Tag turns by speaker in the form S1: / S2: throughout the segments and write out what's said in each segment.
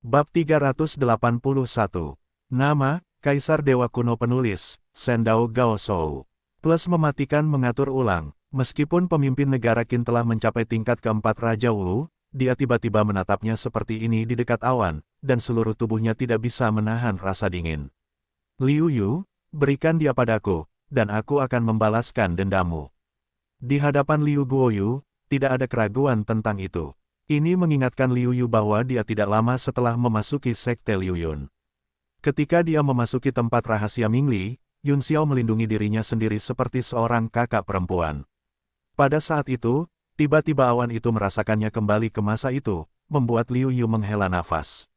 S1: Bab 381. Nama, Kaisar Dewa Kuno. Penulis, Sendao Gaoshou. Plus mematikan mengatur ulang. Meskipun pemimpin negara Qin telah mencapai tingkat keempat Raja Wu, dia tiba-tiba menatapnya seperti ini di dekat awan, dan seluruh tubuhnya tidak bisa menahan rasa dingin. Liu Yu, berikan dia padaku, dan aku akan membalaskan dendammu. Di hadapan Liu Guoyu, tidak ada keraguan tentang itu. Ini mengingatkan Liu Yu bahwa dia tidak lama setelah memasuki Sekte Liu Yun. Ketika dia memasuki tempat rahasia Ming Li, Yun Xiao melindungi dirinya sendiri seperti seorang kakak perempuan. Pada saat itu, tiba-tiba awan itu merasakannya kembali ke masa itu, membuat Liu Yu menghela nafas.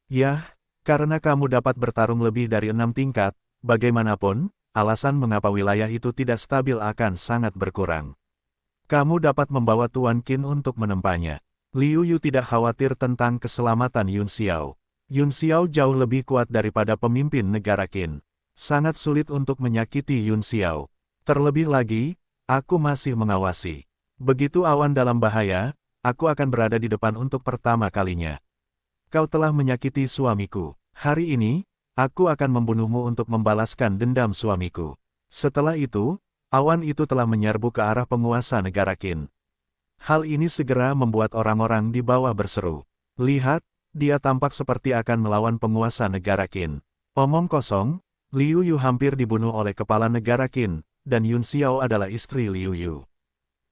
S1: Yah, karena kamu dapat bertarung lebih dari 6 tingkat, bagaimanapun, alasan mengapa wilayah itu tidak stabil akan sangat berkurang. Kamu dapat membawa Tuan Qin untuk menempanya. Liu Yu tidak khawatir tentang keselamatan Yun Xiao. Yun Xiao jauh lebih kuat daripada pemimpin negara Qin. Sangat sulit untuk menyakiti Yun Xiao. Terlebih lagi, aku masih mengawasi. Begitu awan dalam bahaya, aku akan berada di depan untuk pertama kalinya. Kau telah menyakiti suamiku. Hari ini, aku akan membunuhmu untuk membalaskan dendam suamiku. Setelah itu, awan itu telah menyerbu ke arah penguasa negara Qin. Hal ini segera membuat orang-orang di bawah berseru. Lihat, dia tampak seperti akan melawan penguasa negara Qin. Omong kosong, Liu Yu hampir dibunuh oleh kepala negara Qin, dan Yun Xiao adalah istri Liu Yu.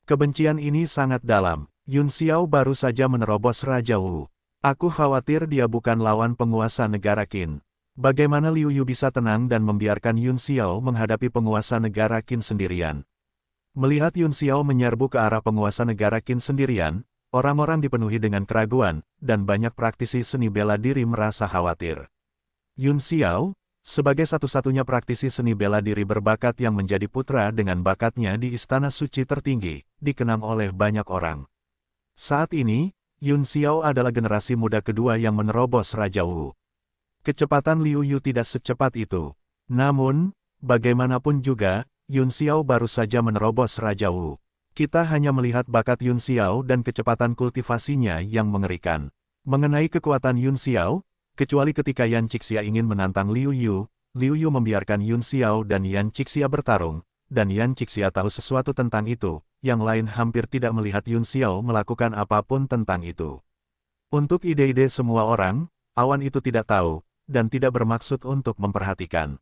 S1: Kebencian ini sangat dalam. Yun Xiao baru saja menerobos Raja Wu. Aku khawatir dia bukan lawan penguasa negara Qin. Bagaimana Liu Yu bisa tenang dan membiarkan Yun Xiao menghadapi penguasa negara Qin sendirian? Melihat Yun Xiao menyerbu ke arah penguasa negara Qin sendirian, orang-orang dipenuhi dengan keraguan, dan banyak praktisi seni bela diri merasa khawatir. Yun Xiao, sebagai satu-satunya praktisi seni bela diri berbakat yang menjadi putra dengan bakatnya di Istana Suci tertinggi, dikenang oleh banyak orang. Saat ini, Yun Xiao adalah generasi muda kedua yang menerobos Raja Wu. Kecepatan Liu Yu tidak secepat itu. Namun, bagaimanapun juga, Yun Xiao baru saja menerobos Raja Wu. Kita hanya melihat bakat Yun Xiao dan kecepatan kultivasinya yang mengerikan. Mengenai kekuatan Yun Xiao, kecuali ketika Yan Cixia ingin menantang Liu Yu membiarkan Yun Xiao dan Yan Cixia bertarung, dan Yan Cixia tahu sesuatu tentang itu, yang lain hampir tidak melihat Yun Xiao melakukan apapun tentang itu. Untuk ide-ide semua orang, awan itu tidak tahu, dan tidak bermaksud untuk memperhatikan.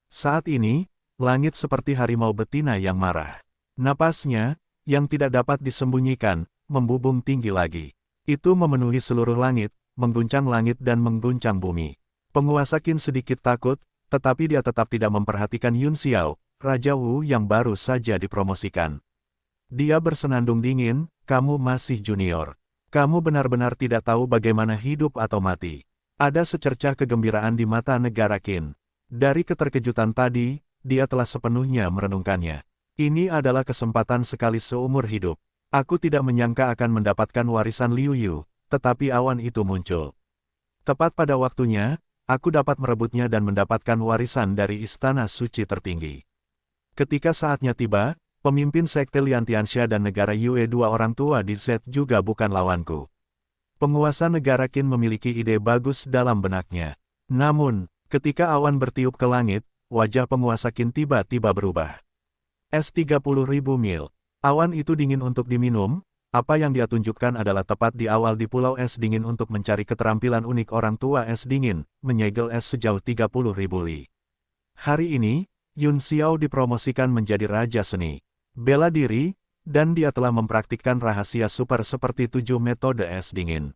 S1: Saat ini, langit seperti harimau betina yang marah. Napasnya, yang tidak dapat disembunyikan, membubung tinggi lagi. Itu memenuhi seluruh langit, mengguncang langit dan mengguncang bumi. Penguasa Qin sedikit takut, tetapi dia tetap tidak memperhatikan Yun Xiao, Raja Wu yang baru saja dipromosikan. Dia bersenandung dingin, kamu masih junior. Kamu benar-benar tidak tahu bagaimana hidup atau mati. Ada secercah kegembiraan di mata negara Qin. Dari keterkejutan tadi, dia telah sepenuhnya merenungkannya. Ini adalah kesempatan sekali seumur hidup. Aku tidak menyangka akan mendapatkan warisan Liu Yu, tetapi awan itu muncul. Tepat pada waktunya, aku dapat merebutnya dan mendapatkan warisan dari Istana Suci tertinggi. Ketika saatnya tiba, pemimpin Sekte Lian Tianxia dan negara Yue, dua orang tua di Z, juga bukan lawanku. Penguasa negara Qin memiliki ide bagus dalam benaknya. Namun, ketika awan bertiup ke langit, wajah penguasa Qin tiba-tiba berubah. S30.000 mil. Awan itu dingin untuk diminum, apa yang dia tunjukkan adalah tepat di awal di Pulau Es Dingin untuk mencari keterampilan unik orang tua es dingin, menyegel es sejauh 30.000 li. Hari ini, Yun Xiao dipromosikan menjadi Raja Seni Bela Diri, dan dia telah mempraktikkan rahasia super seperti 7 metode es dingin.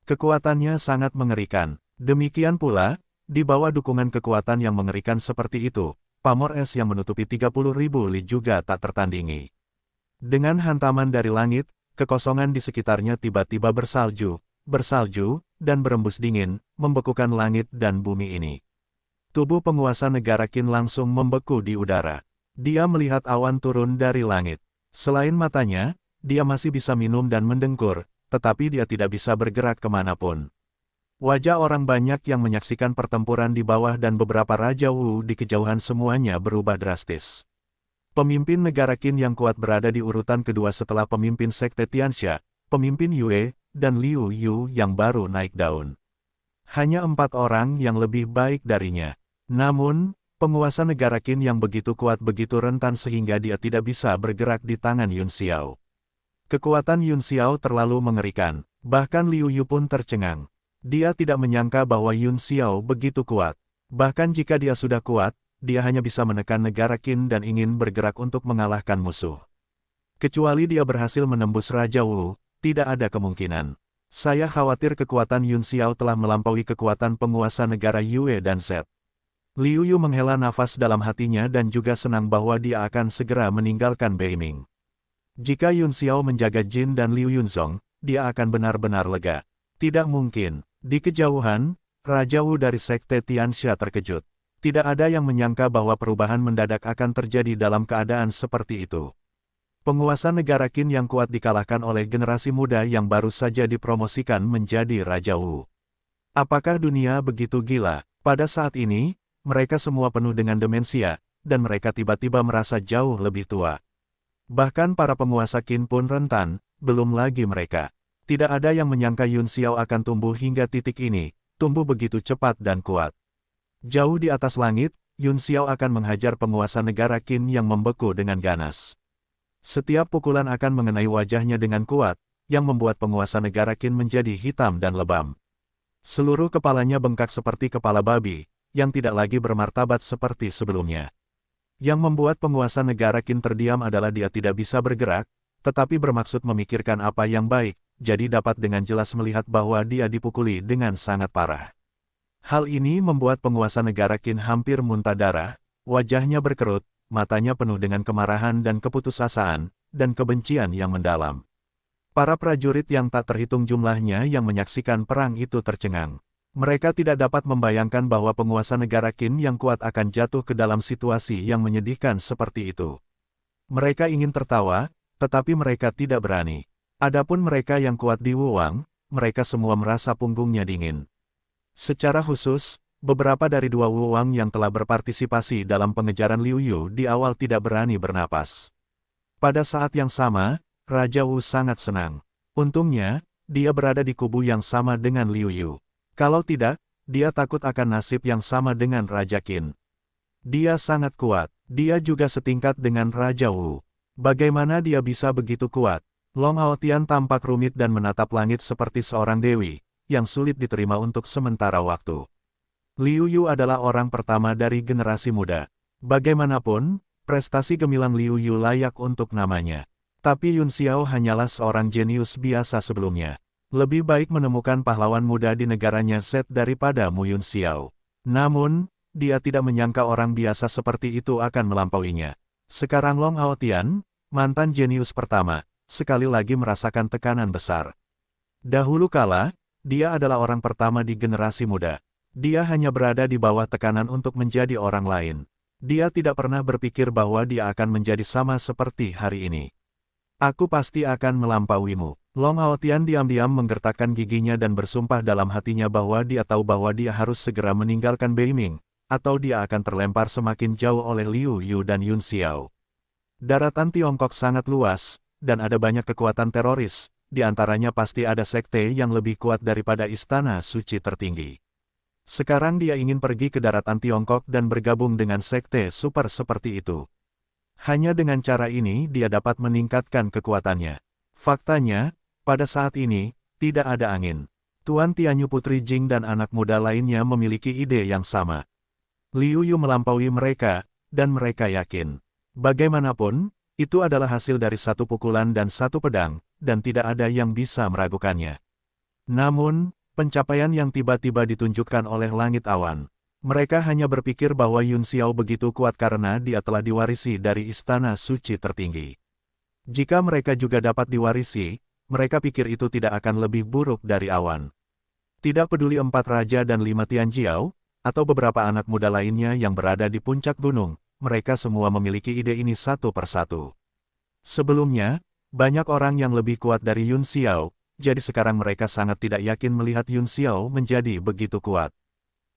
S1: Kekuatannya sangat mengerikan. Demikian pula, di bawah dukungan kekuatan yang mengerikan seperti itu, pamor es yang menutupi 30.000 li juga tak tertandingi. Dengan hantaman dari langit, kekosongan di sekitarnya tiba-tiba bersalju, dan berembus dingin, membekukan langit dan bumi ini. Tubuh penguasa negara Qin langsung membeku di udara. Dia melihat awan turun dari langit. Selain matanya, dia masih bisa minum dan mendengkur, tetapi dia tidak bisa bergerak kemanapun. Wajah orang banyak yang menyaksikan pertempuran di bawah dan beberapa Raja Wu di kejauhan semuanya berubah drastis. Pemimpin negara Qin yang kuat berada di urutan kedua setelah pemimpin Sekte Tianxia, pemimpin Yue, dan Liu Yu yang baru naik daun. Hanya 4 orang yang lebih baik darinya. Namun, penguasa negara Qin yang begitu kuat begitu rentan sehingga dia tidak bisa bergerak di tangan Yun Xiao. Kekuatan Yun Xiao terlalu mengerikan, bahkan Liu Yu pun tercengang. Dia tidak menyangka bahwa Yun Xiao begitu kuat. Bahkan jika dia sudah kuat, dia hanya bisa menekan negara Qin dan ingin bergerak untuk mengalahkan musuh. Kecuali dia berhasil menembus Raja Wu, tidak ada kemungkinan. Saya khawatir kekuatan Yun Xiao telah melampaui kekuatan penguasa negara Yue dan Z. Liu Yu menghela nafas dalam hatinya dan juga senang bahwa dia akan segera meninggalkan Beiming. Jika Yun Xiao menjaga Jin dan Liu Yunzong, dia akan benar-benar lega. Tidak mungkin. Di kejauhan, Raja Wu dari Sekte Tianxia terkejut. Tidak ada yang menyangka bahwa perubahan mendadak akan terjadi dalam keadaan seperti itu. Penguasa negara Qin yang kuat dikalahkan oleh generasi muda yang baru saja dipromosikan menjadi Raja Wu. Apakah dunia begitu gila? Pada saat ini, mereka semua penuh dengan demensia, dan mereka tiba-tiba merasa jauh lebih tua. Bahkan para penguasa Qin pun rentan, belum lagi mereka. Tidak ada yang menyangka Yun Xiao akan tumbuh hingga titik ini, tumbuh begitu cepat dan kuat. Jauh di atas langit, Yun Xiao akan menghajar penguasa negara Qin yang membeku dengan ganas. Setiap pukulan akan mengenai wajahnya dengan kuat, yang membuat penguasa negara Qin menjadi hitam dan lebam. Seluruh kepalanya bengkak seperti kepala babi, yang tidak lagi bermartabat seperti sebelumnya. Yang membuat penguasa negara Qin terdiam adalah dia tidak bisa bergerak, tetapi bermaksud memikirkan apa yang baik, jadi dapat dengan jelas melihat bahwa dia dipukuli dengan sangat parah. Hal ini membuat penguasa negara Qin hampir muntah darah, wajahnya berkerut, matanya penuh dengan kemarahan dan keputusasaan, dan kebencian yang mendalam. Para prajurit yang tak terhitung jumlahnya yang menyaksikan perang itu tercengang. Mereka tidak dapat membayangkan bahwa penguasa negara Qin yang kuat akan jatuh ke dalam situasi yang menyedihkan seperti itu. Mereka ingin tertawa, tetapi mereka tidak berani. Adapun mereka yang kuat di Wuwang, mereka semua merasa punggungnya dingin. Secara khusus, beberapa dari 2 Wuwang yang telah berpartisipasi dalam pengejaran Liu Yu di awal tidak berani bernapas. Pada saat yang sama, Raja Wu sangat senang. Untungnya, dia berada di kubu yang sama dengan Liu Yu. Kalau tidak, dia takut akan nasib yang sama dengan Raja Qin. Dia sangat kuat. Dia juga setingkat dengan Raja Wu. Bagaimana dia bisa begitu kuat? Long Haotian tampak rumit dan menatap langit seperti seorang dewi, yang sulit diterima untuk sementara waktu. Liu Yu adalah orang pertama dari generasi muda. Bagaimanapun, prestasi gemilang Liu Yu layak untuk namanya. Tapi Yun Xiao hanyalah seorang jenius biasa sebelumnya. Lebih baik menemukan pahlawan muda di negaranya Z daripada Mu Yun Xiao. Namun, dia tidak menyangka orang biasa seperti itu akan melampauinya. Sekarang Long Haotian, mantan jenius pertama, sekali lagi merasakan tekanan besar. Dahulu kala, dia adalah orang pertama di generasi muda. Dia hanya berada di bawah tekanan untuk menjadi orang lain. Dia tidak pernah berpikir bahwa dia akan menjadi sama seperti hari ini. Aku pasti akan melampauimu. Long Haotian diam-diam menggertakkan giginya dan bersumpah dalam hatinya bahwa dia tahu bahwa dia harus segera meninggalkan Beiming, atau dia akan terlempar semakin jauh oleh Liu Yu dan Yun Xiao. Daratan Tiongkok sangat luas, dan ada banyak kekuatan teroris, di antaranya pasti ada sekte yang lebih kuat daripada Istana Suci tertinggi. Sekarang dia ingin pergi ke daratan Tiongkok dan bergabung dengan sekte super seperti itu. Hanya dengan cara ini dia dapat meningkatkan kekuatannya. Faktanya, pada saat ini, tidak ada angin. Tuan Tianyu Putri Jing dan anak muda lainnya memiliki ide yang sama. Liu Yu melampaui mereka, dan mereka yakin. Bagaimanapun, itu adalah hasil dari satu pukulan dan satu pedang, dan tidak ada yang bisa meragukannya. Namun, pencapaian yang tiba-tiba ditunjukkan oleh langit awan. Mereka hanya berpikir bahwa Yun Xiao begitu kuat karena dia telah diwarisi dari Istana Suci tertinggi. Jika mereka juga dapat diwarisi, mereka pikir itu tidak akan lebih buruk dari awan. Tidak peduli 4 raja dan 5 Tianjiao, atau beberapa anak muda lainnya yang berada di puncak gunung, mereka semua memiliki ide ini satu persatu. Sebelumnya, banyak orang yang lebih kuat dari Yun Xiao, jadi sekarang mereka sangat tidak yakin melihat Yun Xiao menjadi begitu kuat.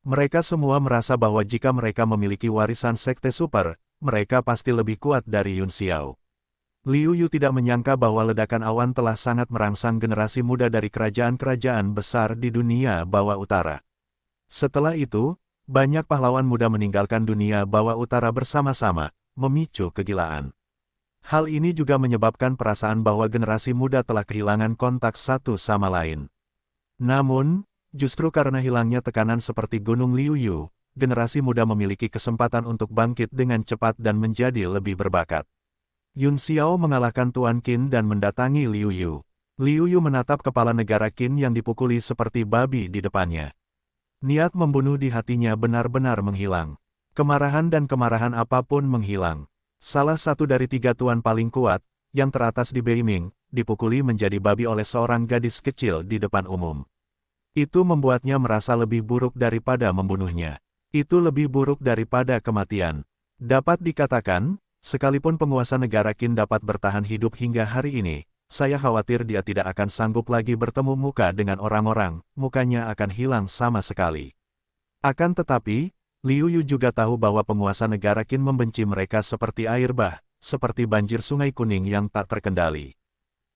S1: Mereka semua merasa bahwa jika mereka memiliki warisan sekte super, mereka pasti lebih kuat dari Yun Xiao. Liu Yu tidak menyangka bahwa ledakan awan telah sangat merangsang generasi muda dari kerajaan-kerajaan besar di dunia bawah utara. Setelah itu, banyak pahlawan muda meninggalkan dunia bawah utara bersama-sama, memicu kegilaan. Hal ini juga menyebabkan perasaan bahwa generasi muda telah kehilangan kontak satu sama lain. Namun, justru karena hilangnya tekanan seperti Gunung Liuyu, generasi muda memiliki kesempatan untuk bangkit dengan cepat dan menjadi lebih berbakat. Yun Xiao mengalahkan Tuan Qin dan mendatangi Liuyu. Liuyu menatap kepala negara Qin yang dipukuli seperti babi di depannya. Niat membunuh di hatinya benar-benar menghilang. Kemarahan dan kemarahan apapun menghilang. Salah satu dari 3 tuan paling kuat, yang teratas di Beiming, dipukuli menjadi babi oleh seorang gadis kecil di depan umum. Itu membuatnya merasa lebih buruk daripada membunuhnya. Itu lebih buruk daripada kematian. Dapat dikatakan, sekalipun penguasa negara Qin dapat bertahan hidup hingga hari ini, saya khawatir dia tidak akan sanggup lagi bertemu muka dengan orang-orang, mukanya akan hilang sama sekali. Akan tetapi, Liu Yu juga tahu bahwa penguasa negara Qin membenci mereka seperti air bah, seperti banjir sungai kuning yang tak terkendali.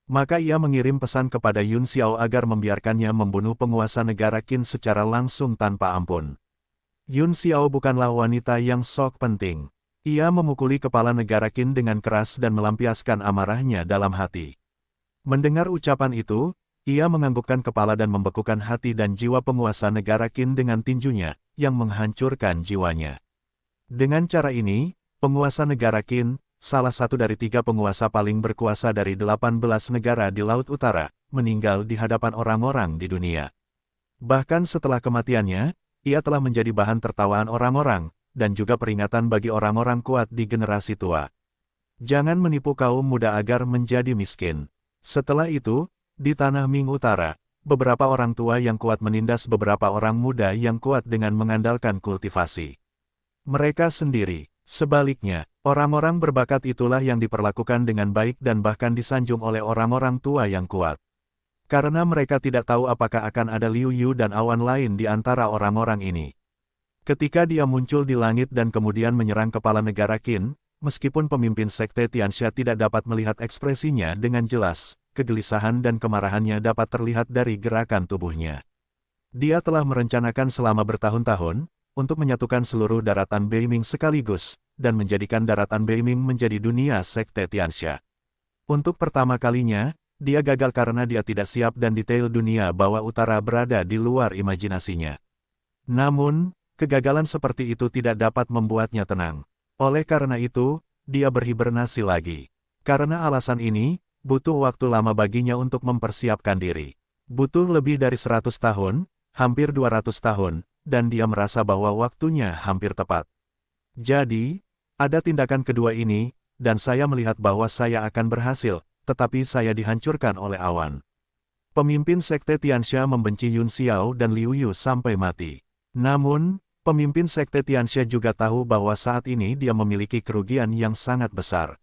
S1: Maka ia mengirim pesan kepada Yun Xiao agar membiarkannya membunuh penguasa negara Qin secara langsung tanpa ampun. Yun Xiao bukanlah wanita yang sok penting. Ia memukuli kepala negara Qin dengan keras dan melampiaskan amarahnya dalam hati. Mendengar ucapan itu, ia menganggukkan kepala dan membekukan hati dan jiwa penguasa negara Qin dengan tinjunya, yang menghancurkan jiwanya. Dengan cara ini, penguasa negara Qin, salah satu dari 3 penguasa paling berkuasa dari 18 negara di Laut Utara, meninggal di hadapan orang-orang di dunia. Bahkan setelah kematiannya, ia telah menjadi bahan tertawaan orang-orang, dan juga peringatan bagi orang-orang kuat di generasi tua. Jangan menipu kaum muda agar menjadi miskin. Setelah itu, di tanah Ming Utara, beberapa orang tua yang kuat menindas beberapa orang muda yang kuat dengan mengandalkan kultivasi. Mereka sendiri, sebaliknya, orang-orang berbakat itulah yang diperlakukan dengan baik dan bahkan disanjung oleh orang-orang tua yang kuat. Karena mereka tidak tahu apakah akan ada Liu Yu dan awan lain di antara orang-orang ini. Ketika dia muncul di langit dan kemudian menyerang kepala negara Qin, meskipun pemimpin sekte Tianxia tidak dapat melihat ekspresinya dengan jelas, kegelisahan dan kemarahannya dapat terlihat dari gerakan tubuhnya. Dia telah merencanakan selama bertahun-tahun, untuk menyatukan seluruh daratan Beiming sekaligus, dan menjadikan daratan Beiming menjadi dunia sekte Tianxia. Untuk pertama kalinya, dia gagal karena dia tidak siap dan detail dunia bawah utara berada di luar imajinasinya. Namun, kegagalan seperti itu tidak dapat membuatnya tenang. Oleh karena itu, dia berhibernasi lagi. Karena alasan ini, butuh waktu lama baginya untuk mempersiapkan diri. Butuh lebih dari 100 tahun, hampir 200 tahun, dan dia merasa bahwa waktunya hampir tepat. Jadi, ada tindakan kedua ini, dan saya melihat bahwa saya akan berhasil, tetapi saya dihancurkan oleh awan. Pemimpin sekte Tianxia membenci Yun Xiao dan Liu Yu sampai mati. Namun, pemimpin sekte Tianxia juga tahu bahwa saat ini dia memiliki kerugian yang sangat besar.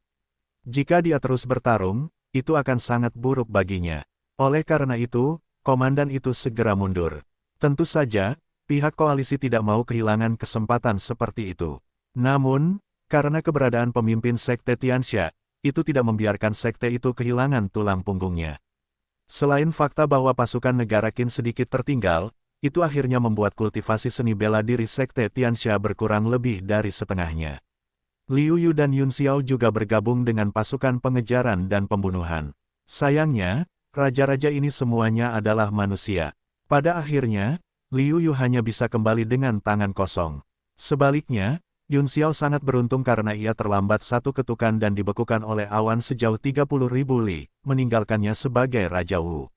S1: Jika dia terus bertarung, itu akan sangat buruk baginya. Oleh karena itu, komandan itu segera mundur. Tentu saja, pihak koalisi tidak mau kehilangan kesempatan seperti itu. Namun, karena keberadaan pemimpin sekte Tianxia, itu tidak membiarkan sekte itu kehilangan tulang punggungnya. Selain fakta bahwa pasukan negara Qin sedikit tertinggal, itu akhirnya membuat kultivasi seni bela diri sekte Tianxia berkurang lebih dari setengahnya. Liu Yu dan Yun Xiao juga bergabung dengan pasukan pengejaran dan pembunuhan. Sayangnya, raja-raja ini semuanya adalah manusia. Pada akhirnya, Liu Yu hanya bisa kembali dengan tangan kosong. Sebaliknya, Yun Xiao sangat beruntung karena ia terlambat satu ketukan dan dibekukan oleh awan sejauh 30.000 li, meninggalkannya sebagai Raja Wu.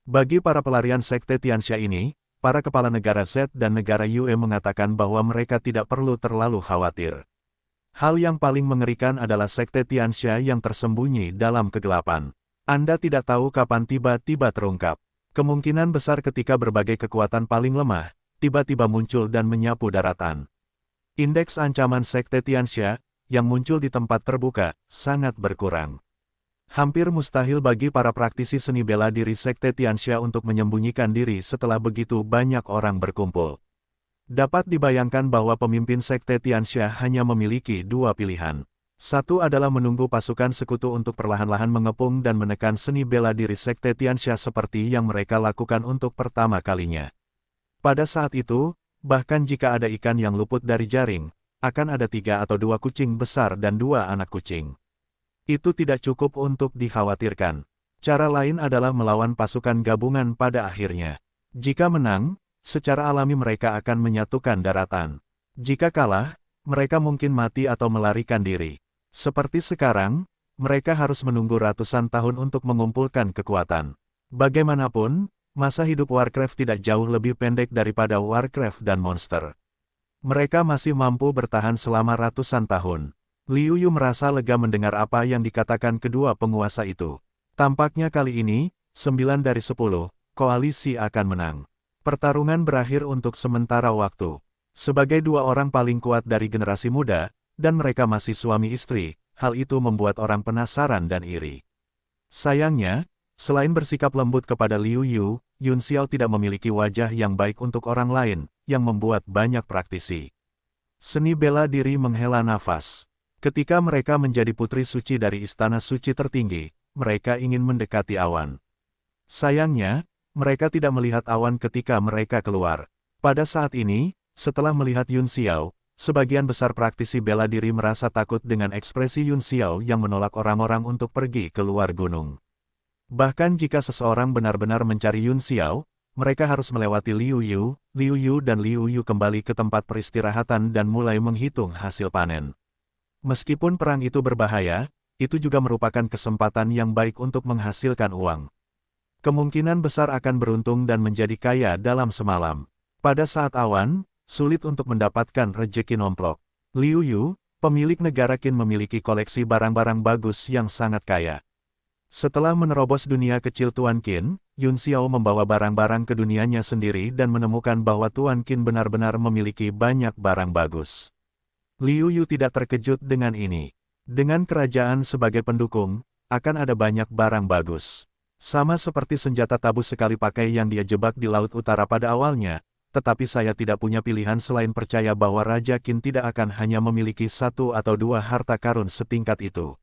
S1: Bagi para pelarian sekte Tianxia ini, para kepala negara Z dan negara Yue mengatakan bahwa mereka tidak perlu terlalu khawatir. Hal yang paling mengerikan adalah sekte Tianxia yang tersembunyi dalam kegelapan. Anda tidak tahu kapan tiba-tiba terungkap. Kemungkinan besar ketika berbagai kekuatan paling lemah, tiba-tiba muncul dan menyapu daratan. Indeks ancaman sekte Tianxia, yang muncul di tempat terbuka, sangat berkurang. Hampir mustahil bagi para praktisi seni bela diri sekte Tianxia untuk menyembunyikan diri setelah begitu banyak orang berkumpul. Dapat dibayangkan bahwa pemimpin sekte Tianxia hanya memiliki 2 pilihan. Satu adalah menunggu pasukan sekutu untuk perlahan-lahan mengepung dan menekan seni bela diri sekte Tianxia seperti yang mereka lakukan untuk pertama kalinya. Pada saat itu, Bahkan jika ada ikan yang luput dari jaring, akan ada 3 atau 2 kucing besar dan 2 anak kucing. Itu tidak cukup untuk dikhawatirkan. Cara lain adalah melawan pasukan gabungan pada akhirnya. Jika menang, secara alami mereka akan menyatukan daratan. Jika kalah, mereka mungkin mati atau melarikan diri. Seperti sekarang, mereka harus menunggu ratusan tahun untuk mengumpulkan kekuatan. Bagaimanapun, masa hidup Warcraft tidak jauh lebih pendek daripada Warcraft dan monster. Mereka masih mampu bertahan selama ratusan tahun. Liu Yu merasa lega mendengar apa yang dikatakan kedua penguasa itu. Tampaknya kali ini, 9 dari 10, koalisi akan menang. Pertarungan berakhir untuk sementara waktu. Sebagai 2 orang paling kuat dari generasi muda, dan mereka masih suami istri, hal itu membuat orang penasaran dan iri. Sayangnya, selain bersikap lembut kepada Liu Yu, Yun Xiao tidak memiliki wajah yang baik untuk orang lain, yang membuat banyak praktisi. Seni bela diri menghela nafas. Ketika mereka menjadi putri suci dari istana suci tertinggi, mereka ingin mendekati awan. Sayangnya, mereka tidak melihat awan ketika mereka keluar. Pada saat ini, setelah melihat Yun Xiao, sebagian besar praktisi bela diri merasa takut dengan ekspresi Yun Xiao yang menolak orang-orang untuk pergi keluar gunung. Bahkan jika seseorang benar-benar mencari Yun Xiao, mereka harus melewati Liu Yu dan Liu Yu kembali ke tempat peristirahatan dan mulai menghitung hasil panen. Meskipun perang itu berbahaya, itu juga merupakan kesempatan yang baik untuk menghasilkan uang. Kemungkinan besar akan beruntung dan menjadi kaya dalam semalam. Pada saat awan, sulit untuk mendapatkan rejeki nomplok. Liu Yu, pemilik negara Qin memiliki koleksi barang-barang bagus yang sangat kaya. Setelah menerobos dunia kecil Tuan Qin, Yun Xiao membawa barang-barang ke dunianya sendiri dan menemukan bahwa Tuan Qin benar-benar memiliki banyak barang bagus. Liu Yu tidak terkejut dengan ini. Dengan kerajaan sebagai pendukung, akan ada banyak barang bagus. Sama seperti senjata tabu sekali pakai yang dia jebak di Laut Utara pada awalnya, tetapi saya tidak punya pilihan selain percaya bahwa Raja Qin tidak akan hanya memiliki 1 atau 2 harta karun setingkat itu.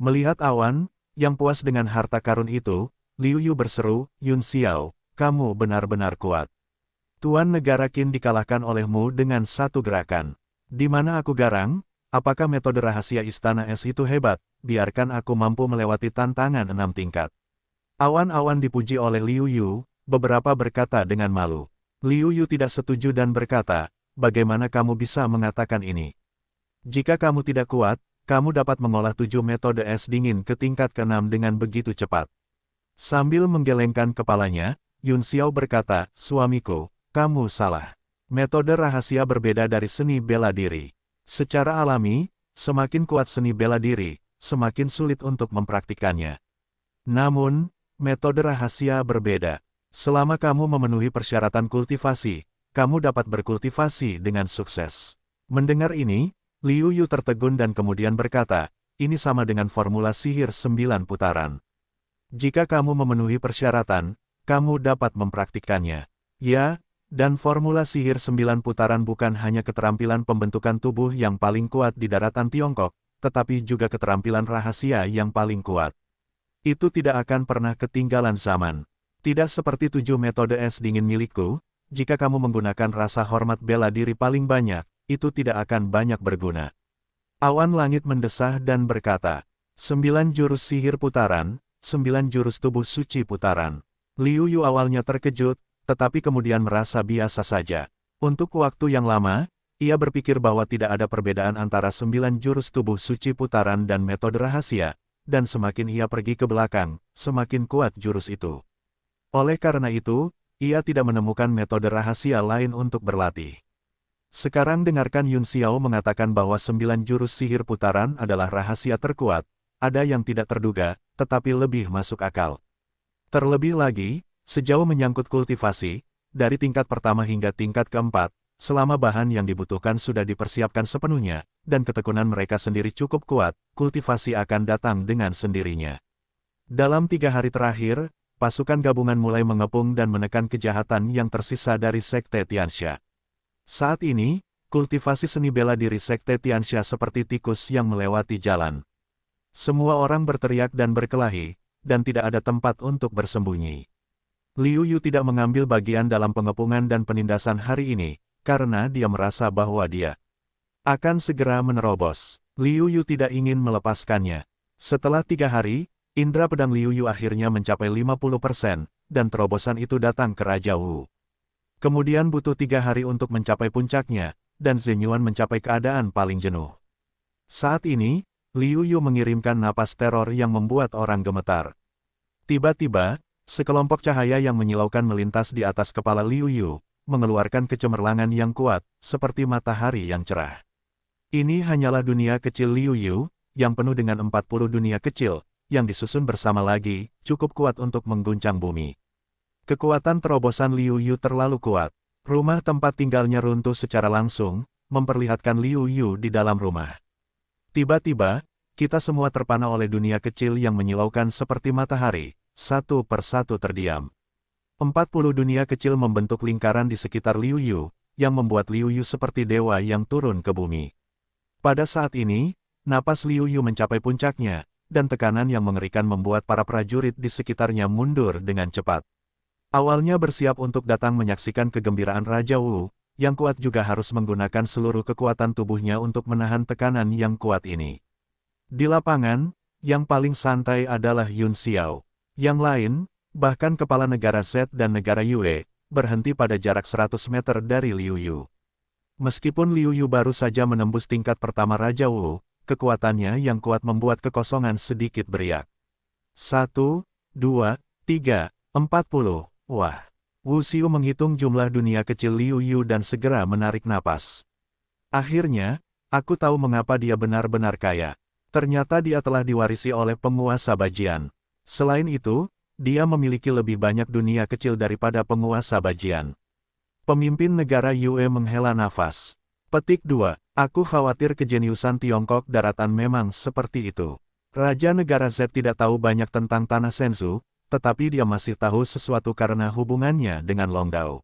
S1: Melihat awan, yang puas dengan harta karun itu, Liu Yu berseru, Yun Xiao, kamu benar-benar kuat. Tuan negara Qin dikalahkan olehmu dengan satu gerakan. Di mana aku garang? Apakah metode rahasia Istana Es itu hebat? Biarkan aku mampu melewati tantangan 6 tingkat. Awan-awan dipuji oleh Liu Yu, beberapa berkata dengan malu. Liu Yu tidak setuju dan berkata, bagaimana kamu bisa mengatakan ini? Jika kamu tidak kuat, kamu dapat mengolah 7 metode es dingin ke tingkat ke-6 dengan begitu cepat. Sambil menggelengkan kepalanya, Yun Xiao berkata, suamiku, kamu salah. Metode rahasia berbeda dari seni bela diri. Secara alami, semakin kuat seni bela diri, semakin sulit untuk mempraktikannya. Namun, metode rahasia berbeda. Selama kamu memenuhi persyaratan kultivasi, kamu dapat berkultivasi dengan sukses. Mendengar ini, Liu Yu tertegun dan kemudian berkata, ini sama dengan formula sihir 9 putaran. Jika kamu memenuhi persyaratan, kamu dapat mempraktikkannya. Ya, dan formula sihir 9 putaran bukan hanya keterampilan pembentukan tubuh yang paling kuat di daratan Tiongkok, tetapi juga keterampilan rahasia yang paling kuat. Itu tidak akan pernah ketinggalan zaman. Tidak seperti 7 metode es dingin milikku, jika kamu menggunakan rasa hormat bela diri paling banyak, itu tidak akan banyak berguna. Awan langit mendesah dan berkata, 9 jurus sihir putaran, 9 jurus tubuh suci putaran. Liu Yu awalnya terkejut, tetapi kemudian merasa biasa saja. Untuk waktu yang lama, ia berpikir bahwa tidak ada perbedaan antara 9 jurus tubuh suci putaran dan metode rahasia, dan semakin ia pergi ke belakang, semakin kuat jurus itu. Oleh karena itu, ia tidak menemukan metode rahasia lain untuk berlatih. Sekarang dengarkan Yun Xiao mengatakan bahwa 9 jurus sihir putaran adalah rahasia terkuat, ada yang tidak terduga, tetapi lebih masuk akal. Terlebih lagi, sejauh menyangkut kultivasi, dari tingkat pertama hingga tingkat keempat, selama bahan yang dibutuhkan sudah dipersiapkan sepenuhnya, dan ketekunan mereka sendiri cukup kuat, kultivasi akan datang dengan sendirinya. Dalam 3 hari terakhir, pasukan gabungan mulai mengepung dan menekan kejahatan yang tersisa dari Sekte Tianxia. Saat ini, kultivasi seni bela diri Sekte Tianxia seperti tikus yang melewati jalan. Semua orang berteriak dan berkelahi, dan tidak ada tempat untuk bersembunyi. Liu Yu tidak mengambil bagian dalam pengepungan dan penindasan hari ini, karena dia merasa bahwa dia akan segera menerobos. Liu Yu tidak ingin melepaskannya. Setelah 3 hari, indera pedang Liu Yu akhirnya mencapai 50%, dan terobosan itu datang ke Raja Wu. Kemudian butuh 3 hari untuk mencapai puncaknya, dan Zhenyuan mencapai keadaan paling jenuh. Saat ini, Liu Yu mengirimkan napas teror yang membuat orang gemetar. Tiba-tiba, sekelompok cahaya yang menyilaukan melintas di atas kepala Liu Yu, mengeluarkan kecemerlangan yang kuat, seperti matahari yang cerah. Ini hanyalah dunia kecil Liu Yu, yang penuh dengan 40 dunia kecil, yang disusun bersama lagi, cukup kuat untuk mengguncang bumi. Kekuatan terobosan Liu Yu terlalu kuat. Rumah tempat tinggalnya runtuh secara langsung, memperlihatkan Liu Yu di dalam rumah. Tiba-tiba, kita semua terpana oleh dunia kecil yang menyilaukan seperti matahari, satu persatu terdiam. 40 dunia kecil membentuk lingkaran di sekitar Liu Yu, yang membuat Liu Yu seperti dewa yang turun ke bumi. Pada saat ini, napas Liu Yu mencapai puncaknya, dan tekanan yang mengerikan membuat para prajurit di sekitarnya mundur dengan cepat. Awalnya bersiap untuk datang menyaksikan kegembiraan Raja Wu, yang kuat juga harus menggunakan seluruh kekuatan tubuhnya untuk menahan tekanan yang kuat ini. Di lapangan, yang paling santai adalah Yun Xiao. Yang lain, bahkan kepala negara Z dan negara Yue, berhenti pada jarak 100 meter dari Liu Yu. Meskipun Liu Yu baru saja menembus tingkat pertama Raja Wu, kekuatannya yang kuat membuat kekosongan sedikit beriak. 1, 2, 3, 40. Wah! Wu Xiu menghitung jumlah dunia kecil Liu Yu dan segera menarik napas. Akhirnya, aku tahu mengapa dia benar-benar kaya. Ternyata dia telah diwarisi oleh penguasa Bajian. Selain itu, dia memiliki lebih banyak dunia kecil daripada penguasa Bajian. Pemimpin negara Yue menghela nafas. Petik 2. Aku khawatir kejeniusan Tiongkok daratan memang seperti itu. Raja negara Z tidak tahu banyak tentang tanah Shenzhou, tetapi dia masih tahu sesuatu karena hubungannya dengan Longdao.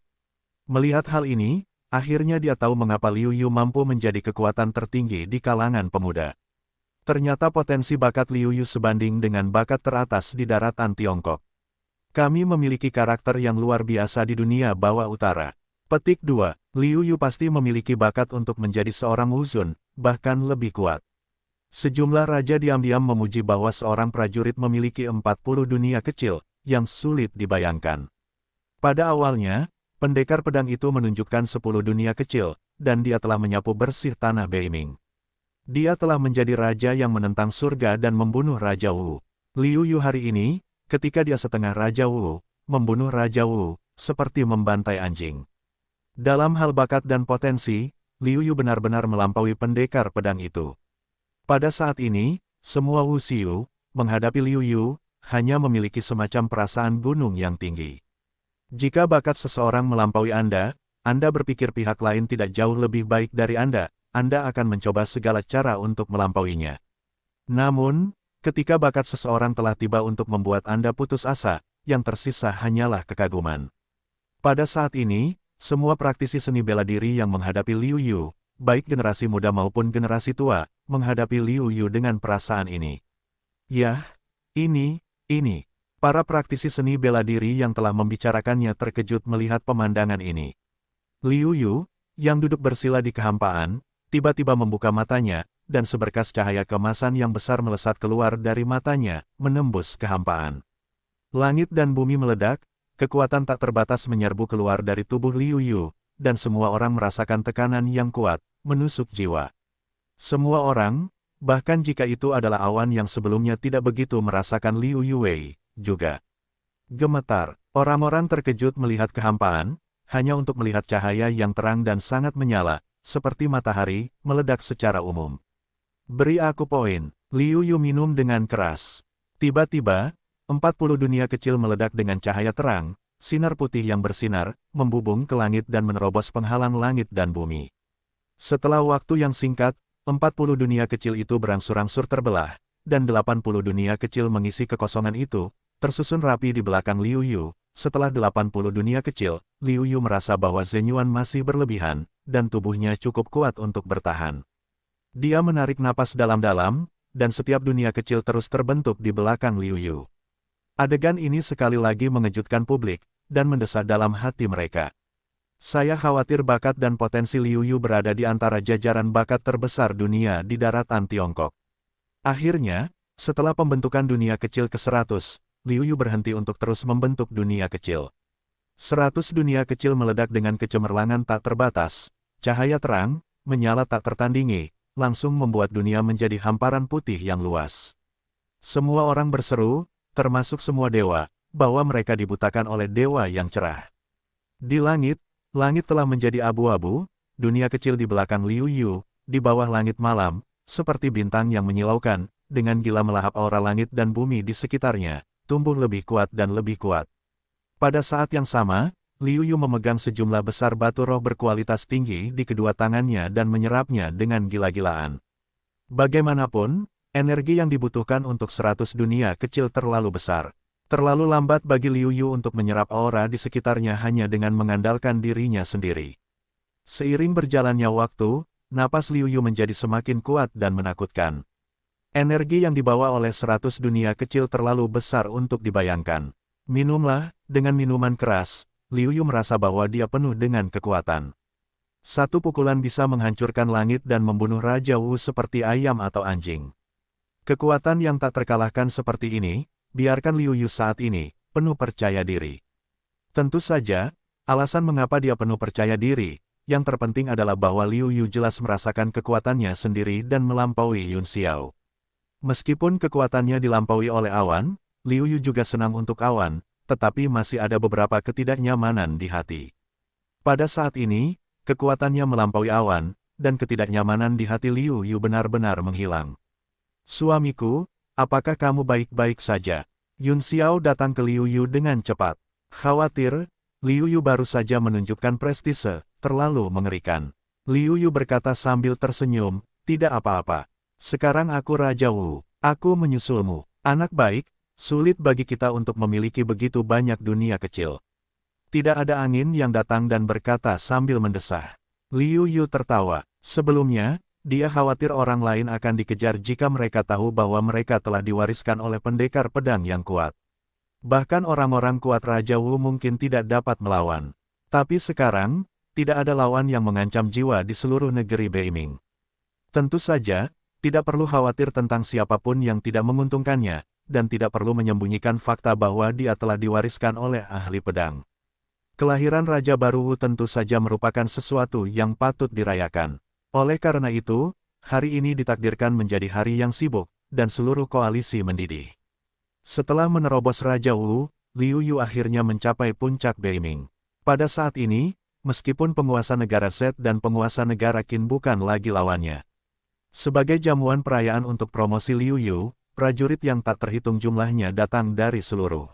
S1: Melihat hal ini, akhirnya dia tahu mengapa Liu Yu mampu menjadi kekuatan tertinggi di kalangan pemuda. Ternyata potensi bakat Liu Yu sebanding dengan bakat teratas di daratan Tiongkok. Kami memiliki karakter yang luar biasa di dunia bawah utara. Petik 2. Liu Yu pasti memiliki bakat untuk menjadi seorang wuzun, bahkan lebih kuat. Sejumlah raja diam-diam memuji bahwa seorang prajurit memiliki 40 dunia kecil, yang sulit dibayangkan. Pada awalnya, pendekar pedang itu menunjukkan 10 dunia kecil, dan dia telah menyapu bersih tanah Beiming. Dia telah menjadi raja yang menentang surga dan membunuh Raja Wu. Liu Yu hari ini, ketika dia setengah Raja Wu, membunuh Raja Wu, seperti membantai anjing. Dalam hal bakat dan potensi, Liu Yu benar-benar melampaui pendekar pedang itu. Pada saat ini, semua Wu Xiu, menghadapi Liu Yu, hanya memiliki semacam perasaan gunung yang tinggi. Jika bakat seseorang melampaui Anda berpikir pihak lain tidak jauh lebih baik dari Anda akan mencoba segala cara untuk melampauinya. Namun, ketika bakat seseorang telah tiba untuk membuat Anda putus asa, yang tersisa hanyalah kekaguman. Pada saat ini, semua praktisi seni bela diri yang menghadapi Liu Yu, baik generasi muda maupun generasi tua, menghadapi Liu Yu dengan perasaan ini. Yah, ini. Para praktisi seni bela diri yang telah membicarakannya terkejut melihat pemandangan ini. Liu Yu, yang duduk bersila di kehampaan, tiba-tiba membuka matanya, dan seberkas cahaya keemasan yang besar melesat keluar dari matanya, menembus kehampaan. Langit dan bumi meledak, kekuatan tak terbatas menyerbu keluar dari tubuh Liu Yu, dan semua orang merasakan tekanan yang kuat, menusuk jiwa. Semua orang, bahkan jika itu adalah awan yang sebelumnya tidak begitu merasakan Liu Yuwei, juga gemetar. Orang-orang terkejut melihat kehampaan, hanya untuk melihat cahaya yang terang dan sangat menyala, seperti matahari, meledak secara umum. Beri aku poin. Liu Yu minum dengan keras. Tiba-tiba, 40 dunia kecil meledak dengan cahaya terang, sinar putih yang bersinar, membubung ke langit dan menerobos penghalang langit dan bumi. Setelah waktu yang singkat, 40 dunia kecil itu berangsur-angsur terbelah, dan 80 dunia kecil mengisi kekosongan itu, tersusun rapi di belakang Liu Yu. Setelah 80 dunia kecil, Liu Yu merasa bahwa Zhenyuan masih berlebihan, dan tubuhnya cukup kuat untuk bertahan. Dia menarik napas dalam-dalam, dan setiap dunia kecil terus terbentuk di belakang Liu Yu. Adegan ini sekali lagi mengejutkan publik, dan mendesak dalam hati mereka. Saya khawatir bakat dan potensi Liu Yu berada di antara jajaran bakat terbesar dunia di daratan Tiongkok. Akhirnya, setelah pembentukan dunia kecil ke-100, Liu Yu berhenti untuk terus membentuk dunia kecil. 100 dunia kecil meledak dengan kecemerlangan tak terbatas, cahaya terang, menyala tak tertandingi, langsung membuat dunia menjadi hamparan putih yang luas. Semua orang berseru, termasuk semua dewa, bahwa mereka dibutakan oleh dewa yang cerah. Di langit, langit telah menjadi abu-abu, dunia kecil di belakang Liu Yu, di bawah langit malam, seperti bintang yang menyilaukan, dengan gila melahap aura langit dan bumi di sekitarnya, tumbuh lebih kuat dan lebih kuat. Pada saat yang sama, Liu Yu memegang sejumlah besar batu roh berkualitas tinggi di kedua tangannya dan menyerapnya dengan gila-gilaan. Bagaimanapun, energi yang dibutuhkan untuk 100 dunia kecil terlalu besar. Terlalu lambat bagi Liu Yu untuk menyerap aura di sekitarnya hanya dengan mengandalkan dirinya sendiri. Seiring berjalannya waktu, napas Liu Yu menjadi semakin kuat dan menakutkan. Energi yang dibawa oleh 100 dunia kecil terlalu besar untuk dibayangkan. Minumlah, dengan minuman keras, Liu Yu merasa bahwa dia penuh dengan kekuatan. Satu pukulan bisa menghancurkan langit dan membunuh Raja Wu seperti ayam atau anjing. Kekuatan yang tak terkalahkan seperti ini, biarkan Liu Yu saat ini, penuh percaya diri. Tentu saja, alasan mengapa dia penuh percaya diri, yang terpenting adalah bahwa Liu Yu jelas merasakan kekuatannya sendiri dan melampaui Yun Xiao. Meskipun kekuatannya dilampaui oleh awan, Liu Yu juga senang untuk awan, tetapi masih ada beberapa ketidaknyamanan di hati. Pada saat ini, kekuatannya melampaui awan, dan ketidaknyamanan di hati Liu Yu benar-benar menghilang. Suamiku, apakah kamu baik-baik saja? Yun Xiao datang ke Liu Yu dengan cepat. Khawatir, Liu Yu baru saja menunjukkan prestise, terlalu mengerikan. Liu Yu berkata sambil tersenyum, tidak apa-apa. Sekarang aku Raja Wu, aku menyusulmu. Anak baik, sulit bagi kita untuk memiliki begitu banyak dunia kecil. Tidak ada angin yang datang dan berkata sambil mendesah. Liu Yu tertawa. Sebelumnya, dia khawatir orang lain akan dikejar jika mereka tahu bahwa mereka telah diwariskan oleh pendekar pedang yang kuat. Bahkan orang-orang kuat Raja Wu mungkin tidak dapat melawan. Tapi sekarang, tidak ada lawan yang mengancam jiwa di seluruh negeri Beiming. Tentu saja, tidak perlu khawatir tentang siapapun yang tidak menguntungkannya, dan tidak perlu menyembunyikan fakta bahwa dia telah diwariskan oleh ahli pedang. Kelahiran Raja baru Wu tentu saja merupakan sesuatu yang patut dirayakan. Oleh karena itu, hari ini ditakdirkan menjadi hari yang sibuk, dan seluruh koalisi mendidih. Setelah menerobos Raja Wu, Liu Yu akhirnya mencapai puncak Beiming. Pada saat ini, meskipun penguasa negara Z dan penguasa negara Qin bukan lagi lawannya. Sebagai jamuan perayaan untuk promosi Liu Yu, prajurit yang tak terhitung jumlahnya datang dari seluruh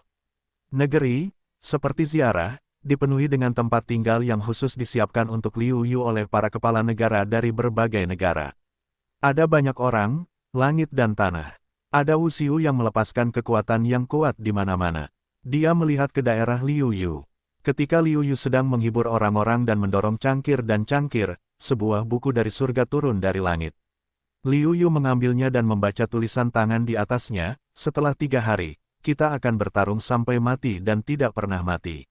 S1: negeri, seperti ziarah, dipenuhi dengan tempat tinggal yang khusus disiapkan untuk Liu Yu oleh para kepala negara dari berbagai negara. Ada banyak orang, langit dan tanah. Ada Wu Xiu yang melepaskan kekuatan yang kuat di mana-mana. Dia melihat ke daerah Liu Yu. Ketika Liu Yu sedang menghibur orang-orang dan mendorong cangkir dan cangkir, sebuah buku dari surga turun dari langit. Liu Yu mengambilnya dan membaca tulisan tangan di atasnya, setelah 3 hari, kita akan bertarung sampai mati dan tidak pernah mati.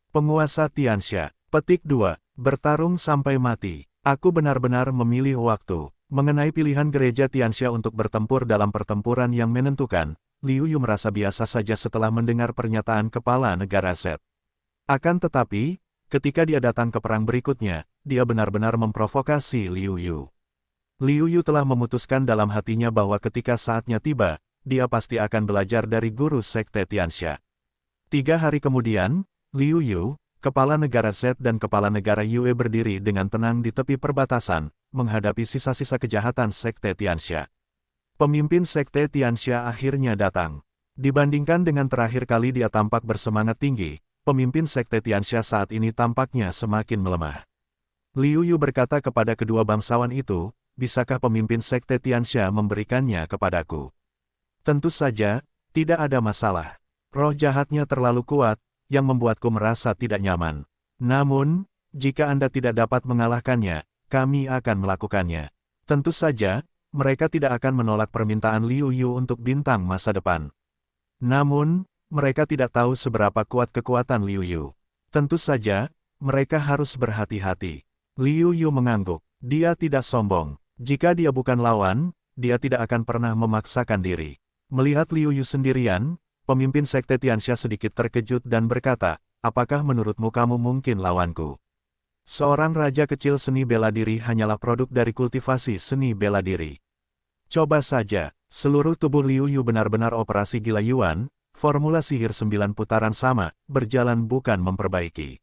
S1: Penguasa Tianxia, petik 2, bertarung sampai mati. Aku benar-benar memilih waktu. Mengenai pilihan gereja Tianxia untuk bertempur dalam pertempuran yang menentukan, Liu Yu merasa biasa saja setelah mendengar pernyataan kepala negara Z. Akan tetapi, ketika dia datang ke perang berikutnya, dia benar-benar memprovokasi Liu Yu. Liu Yu telah memutuskan dalam hatinya bahwa ketika saatnya tiba, dia pasti akan belajar dari guru sekte Tianxia. 3 hari kemudian, Liu Yu, kepala negara Z dan kepala negara Yue berdiri dengan tenang di tepi perbatasan, menghadapi sisa-sisa kejahatan sekte Tianxia. Pemimpin sekte Tianxia akhirnya datang. Dibandingkan dengan terakhir kali dia tampak bersemangat tinggi, pemimpin sekte Tianxia saat ini tampaknya semakin melemah. Liu Yu berkata kepada kedua bangsawan itu, bisakah pemimpin sekte Tianxia memberikannya kepadaku? Tentu saja, tidak ada masalah. Roh jahatnya terlalu kuat, yang membuatku merasa tidak nyaman. Namun, jika Anda tidak dapat mengalahkannya, kami akan melakukannya. Tentu saja, mereka tidak akan menolak permintaan Liu Yu untuk bintang masa depan. Namun, mereka tidak tahu seberapa kuat kekuatan Liu Yu. Tentu saja, mereka harus berhati-hati. Liu Yu mengangguk. Dia tidak sombong. Jika dia bukan lawan, dia tidak akan pernah memaksakan diri. Melihat Liu Yu sendirian, pemimpin Sekte Tianxia sedikit terkejut dan berkata, apakah menurutmu kamu mungkin lawanku? Seorang raja kecil seni bela diri hanyalah produk dari kultivasi seni bela diri. Coba saja, seluruh tubuh Liu Yu benar-benar operasi gila Yuan, formula sihir 9 putaran sama, berjalan bukan memperbaiki.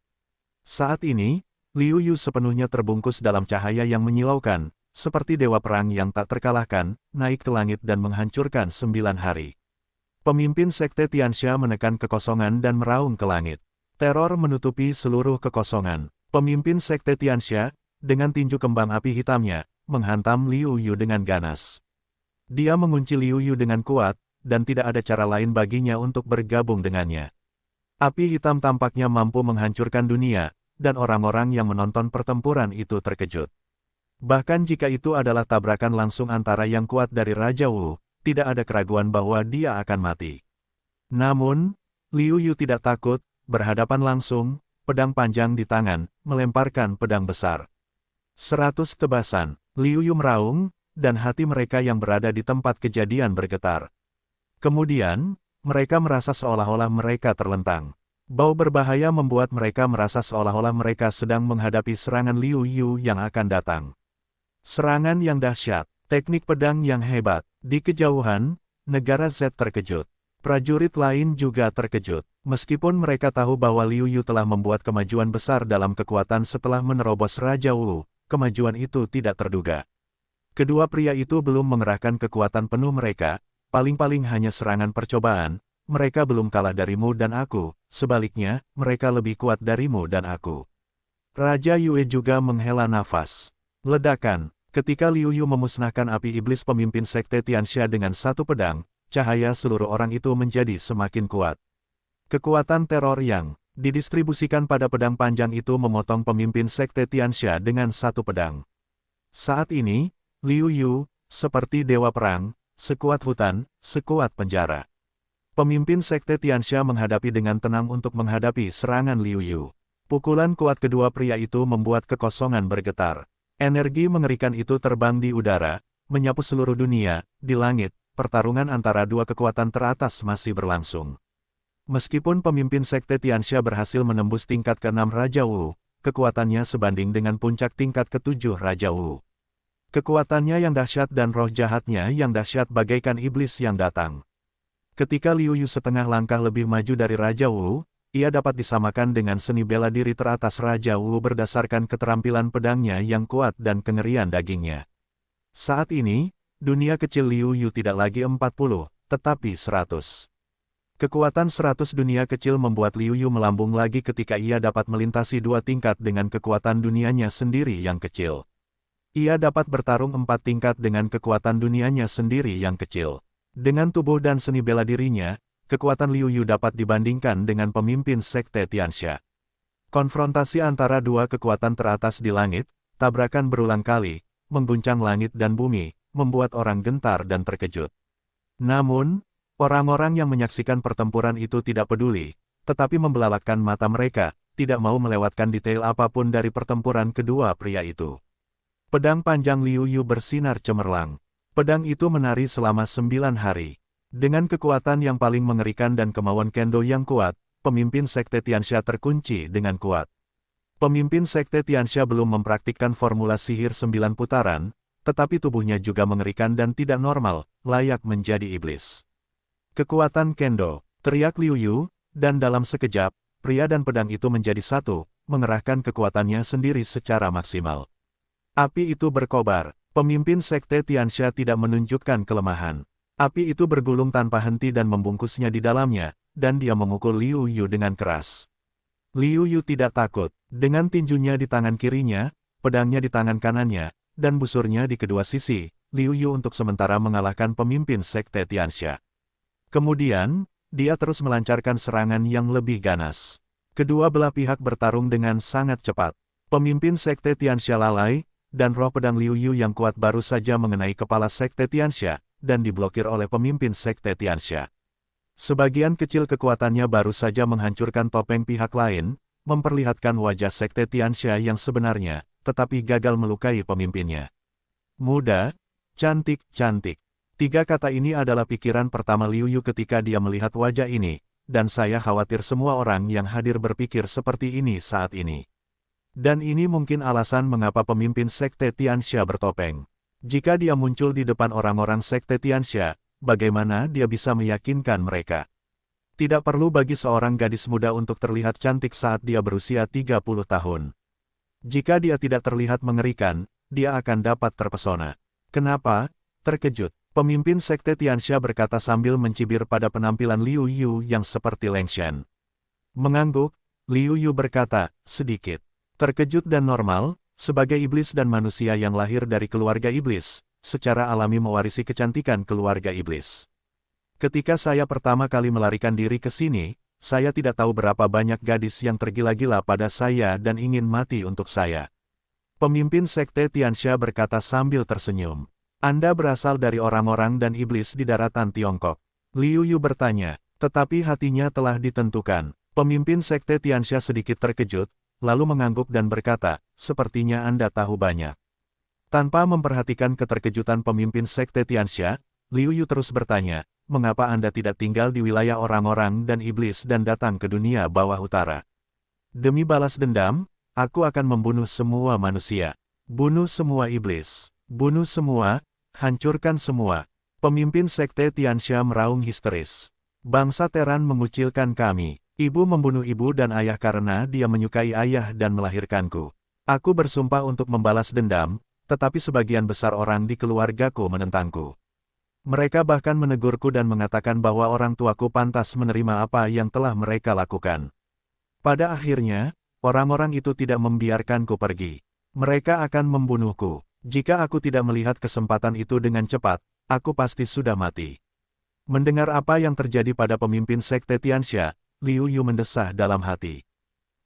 S1: Saat ini, Liu Yu sepenuhnya terbungkus dalam cahaya yang menyilaukan, seperti dewa perang yang tak terkalahkan, naik ke langit dan menghancurkan 9 hari. Pemimpin Sekte Tianxia menekan kekosongan dan meraung ke langit. Teror menutupi seluruh kekosongan. Pemimpin Sekte Tianxia, dengan tinju kembang api hitamnya, menghantam Liu Yu dengan ganas. Dia mengunci Liu Yu dengan kuat, dan tidak ada cara lain baginya untuk bergabung dengannya. Api hitam tampaknya mampu menghancurkan dunia, dan orang-orang yang menonton pertempuran itu terkejut. Bahkan jika itu adalah tabrakan langsung antara yang kuat dari Raja Wu, tidak ada keraguan bahwa dia akan mati. Namun, Liu Yu tidak takut, berhadapan langsung, pedang panjang di tangan, melemparkan pedang besar. 100 tebasan, Liu Yu meraung, dan hati mereka yang berada di tempat kejadian bergetar. Kemudian, mereka merasa seolah-olah mereka terlentang. Bau berbahaya membuat mereka merasa seolah-olah mereka sedang menghadapi serangan Liu Yu yang akan datang. Serangan yang dahsyat, teknik pedang yang hebat. Di kejauhan, negara Z terkejut. Prajurit lain juga terkejut. Meskipun mereka tahu bahwa Liu Yu telah membuat kemajuan besar dalam kekuatan setelah menerobos Raja Wu, kemajuan itu tidak terduga. Kedua pria itu belum mengerahkan kekuatan penuh mereka, paling-paling hanya serangan percobaan. Mereka belum kalah darimu dan aku, sebaliknya, mereka lebih kuat darimu dan aku. Raja Yue juga menghela nafas. Ledakan, ketika Liu Yu memusnahkan api iblis pemimpin Sekte Tianxia dengan satu pedang, cahaya seluruh orang itu menjadi semakin kuat. Kekuatan teror yang didistribusikan pada pedang panjang itu memotong pemimpin Sekte Tianxia dengan satu pedang. Saat ini, Liu Yu, seperti dewa perang, sekuat hutan, sekuat penjara. Pemimpin Sekte Tianxia menghadapi dengan tenang untuk menghadapi serangan Liu Yu. Pukulan kuat kedua pria itu membuat kekosongan bergetar. Energi mengerikan itu terbang di udara, menyapu seluruh dunia, di langit, pertarungan antara dua kekuatan teratas masih berlangsung. Meskipun pemimpin Sekte Tianxia berhasil menembus tingkat ke-6 Raja Wu, kekuatannya sebanding dengan puncak tingkat ke-7 Raja Wu. Kekuatannya yang dahsyat dan roh jahatnya yang dahsyat bagaikan iblis yang datang. Ketika Liu Yu setengah langkah lebih maju dari Raja Wu, ia dapat disamakan dengan seni bela diri teratas Raja Wu berdasarkan keterampilan pedangnya yang kuat dan kengerian dagingnya. Saat ini, dunia kecil Liu Yu tidak lagi 40, tetapi 100. Kekuatan 100 dunia kecil membuat Liu Yu melambung lagi ketika ia dapat melintasi dua tingkat dengan kekuatan dunianya sendiri yang kecil. Ia dapat bertarung 4 tingkat dengan kekuatan dunianya sendiri yang kecil. Dengan tubuh dan seni bela dirinya, kekuatan Liu Yu dapat dibandingkan dengan pemimpin Sekte Tianxia. Konfrontasi antara dua kekuatan teratas di langit, tabrakan berulang kali, mengguncang langit dan bumi, membuat orang gentar dan terkejut. Namun, orang-orang yang menyaksikan pertempuran itu tidak peduli, tetapi membelalakkan mata mereka, tidak mau melewatkan detail apapun dari pertempuran kedua pria itu. Pedang panjang Liu Yu bersinar cemerlang. Pedang itu menari selama 9 hari. Dengan kekuatan yang paling mengerikan dan kemauan kendo yang kuat, pemimpin Sekte Tianxia terkunci dengan kuat. Pemimpin Sekte Tianxia belum mempraktikkan formula sihir 9 putaran, tetapi tubuhnya juga mengerikan dan tidak normal, layak menjadi iblis. Kekuatan kendo, teriak Liu Yu, dan dalam sekejap, pria dan pedang itu menjadi satu, mengerahkan kekuatannya sendiri secara maksimal. Api itu berkobar. Pemimpin Sekte Tianxia tidak menunjukkan kelemahan. Api itu bergulung tanpa henti dan membungkusnya di dalamnya, dan dia memukul Liu Yu dengan keras. Liu Yu tidak takut. Dengan tinjunya di tangan kirinya, pedangnya di tangan kanannya, dan busurnya di kedua sisi, Liu Yu untuk sementara mengalahkan pemimpin Sekte Tianxia. Kemudian, dia terus melancarkan serangan yang lebih ganas. Kedua belah pihak bertarung dengan sangat cepat. Pemimpin Sekte Tianxia lalai, dan roh pedang Liu Yu yang kuat baru saja mengenai kepala Sekte Tianxia, dan diblokir oleh pemimpin Sekte Tianxia. Sebagian kecil kekuatannya baru saja menghancurkan topeng pihak lain, memperlihatkan wajah Sekte Tianxia yang sebenarnya, tetapi gagal melukai pemimpinnya. Muda, cantik, cantik. 3 kata ini adalah pikiran pertama Liu Yu ketika dia melihat wajah ini, dan saya khawatir semua orang yang hadir berpikir seperti ini saat ini. Dan ini mungkin alasan mengapa pemimpin Sekte Tianxia bertopeng. Jika dia muncul di depan orang-orang Sekte Tianxia, bagaimana dia bisa meyakinkan mereka? Tidak perlu bagi seorang gadis muda untuk terlihat cantik saat dia berusia 30 tahun. Jika dia tidak terlihat mengerikan, dia akan dapat terpesona. Kenapa? Terkejut. Pemimpin Sekte Tianxia berkata sambil mencibir pada penampilan Liu Yu yang seperti Leng Shen. Mengangguk, Liu Yu berkata, sedikit terkejut dan normal, sebagai iblis dan manusia yang lahir dari keluarga iblis, secara alami mewarisi kecantikan keluarga iblis. Ketika saya pertama kali melarikan diri ke sini, saya tidak tahu berapa banyak gadis yang tergila-gila pada saya dan ingin mati untuk saya. Pemimpin Sekte Tianxia berkata sambil tersenyum. Anda berasal dari orang-orang dan iblis di daratan Tiongkok. Liu Yu bertanya, tetapi hatinya telah ditentukan. Pemimpin Sekte Tianxia sedikit terkejut, lalu mengangguk dan berkata, sepertinya Anda tahu banyak. Tanpa memperhatikan keterkejutan pemimpin Sekte Tianxia, Liu Yu terus bertanya, mengapa Anda tidak tinggal di wilayah orang-orang dan iblis dan datang ke dunia bawah utara? Demi balas dendam, aku akan membunuh semua manusia. Bunuh semua iblis. Bunuh semua, hancurkan semua. Pemimpin Sekte Tianxia meraung histeris. Bangsa Teran mengucilkan kami. Ibu membunuh ibu dan ayah karena dia menyukai ayah dan melahirkanku. Aku bersumpah untuk membalas dendam, tetapi sebagian besar orang di keluargaku menentangku. Mereka bahkan menegurku dan mengatakan bahwa orang tuaku pantas menerima apa yang telah mereka lakukan. Pada akhirnya, orang-orang itu tidak membiarkanku pergi. Mereka akan membunuhku. Jika aku tidak melihat kesempatan itu dengan cepat, aku pasti sudah mati. Mendengar apa yang terjadi pada pemimpin Sekte Tianxia, Liu Yu mendesah dalam hati.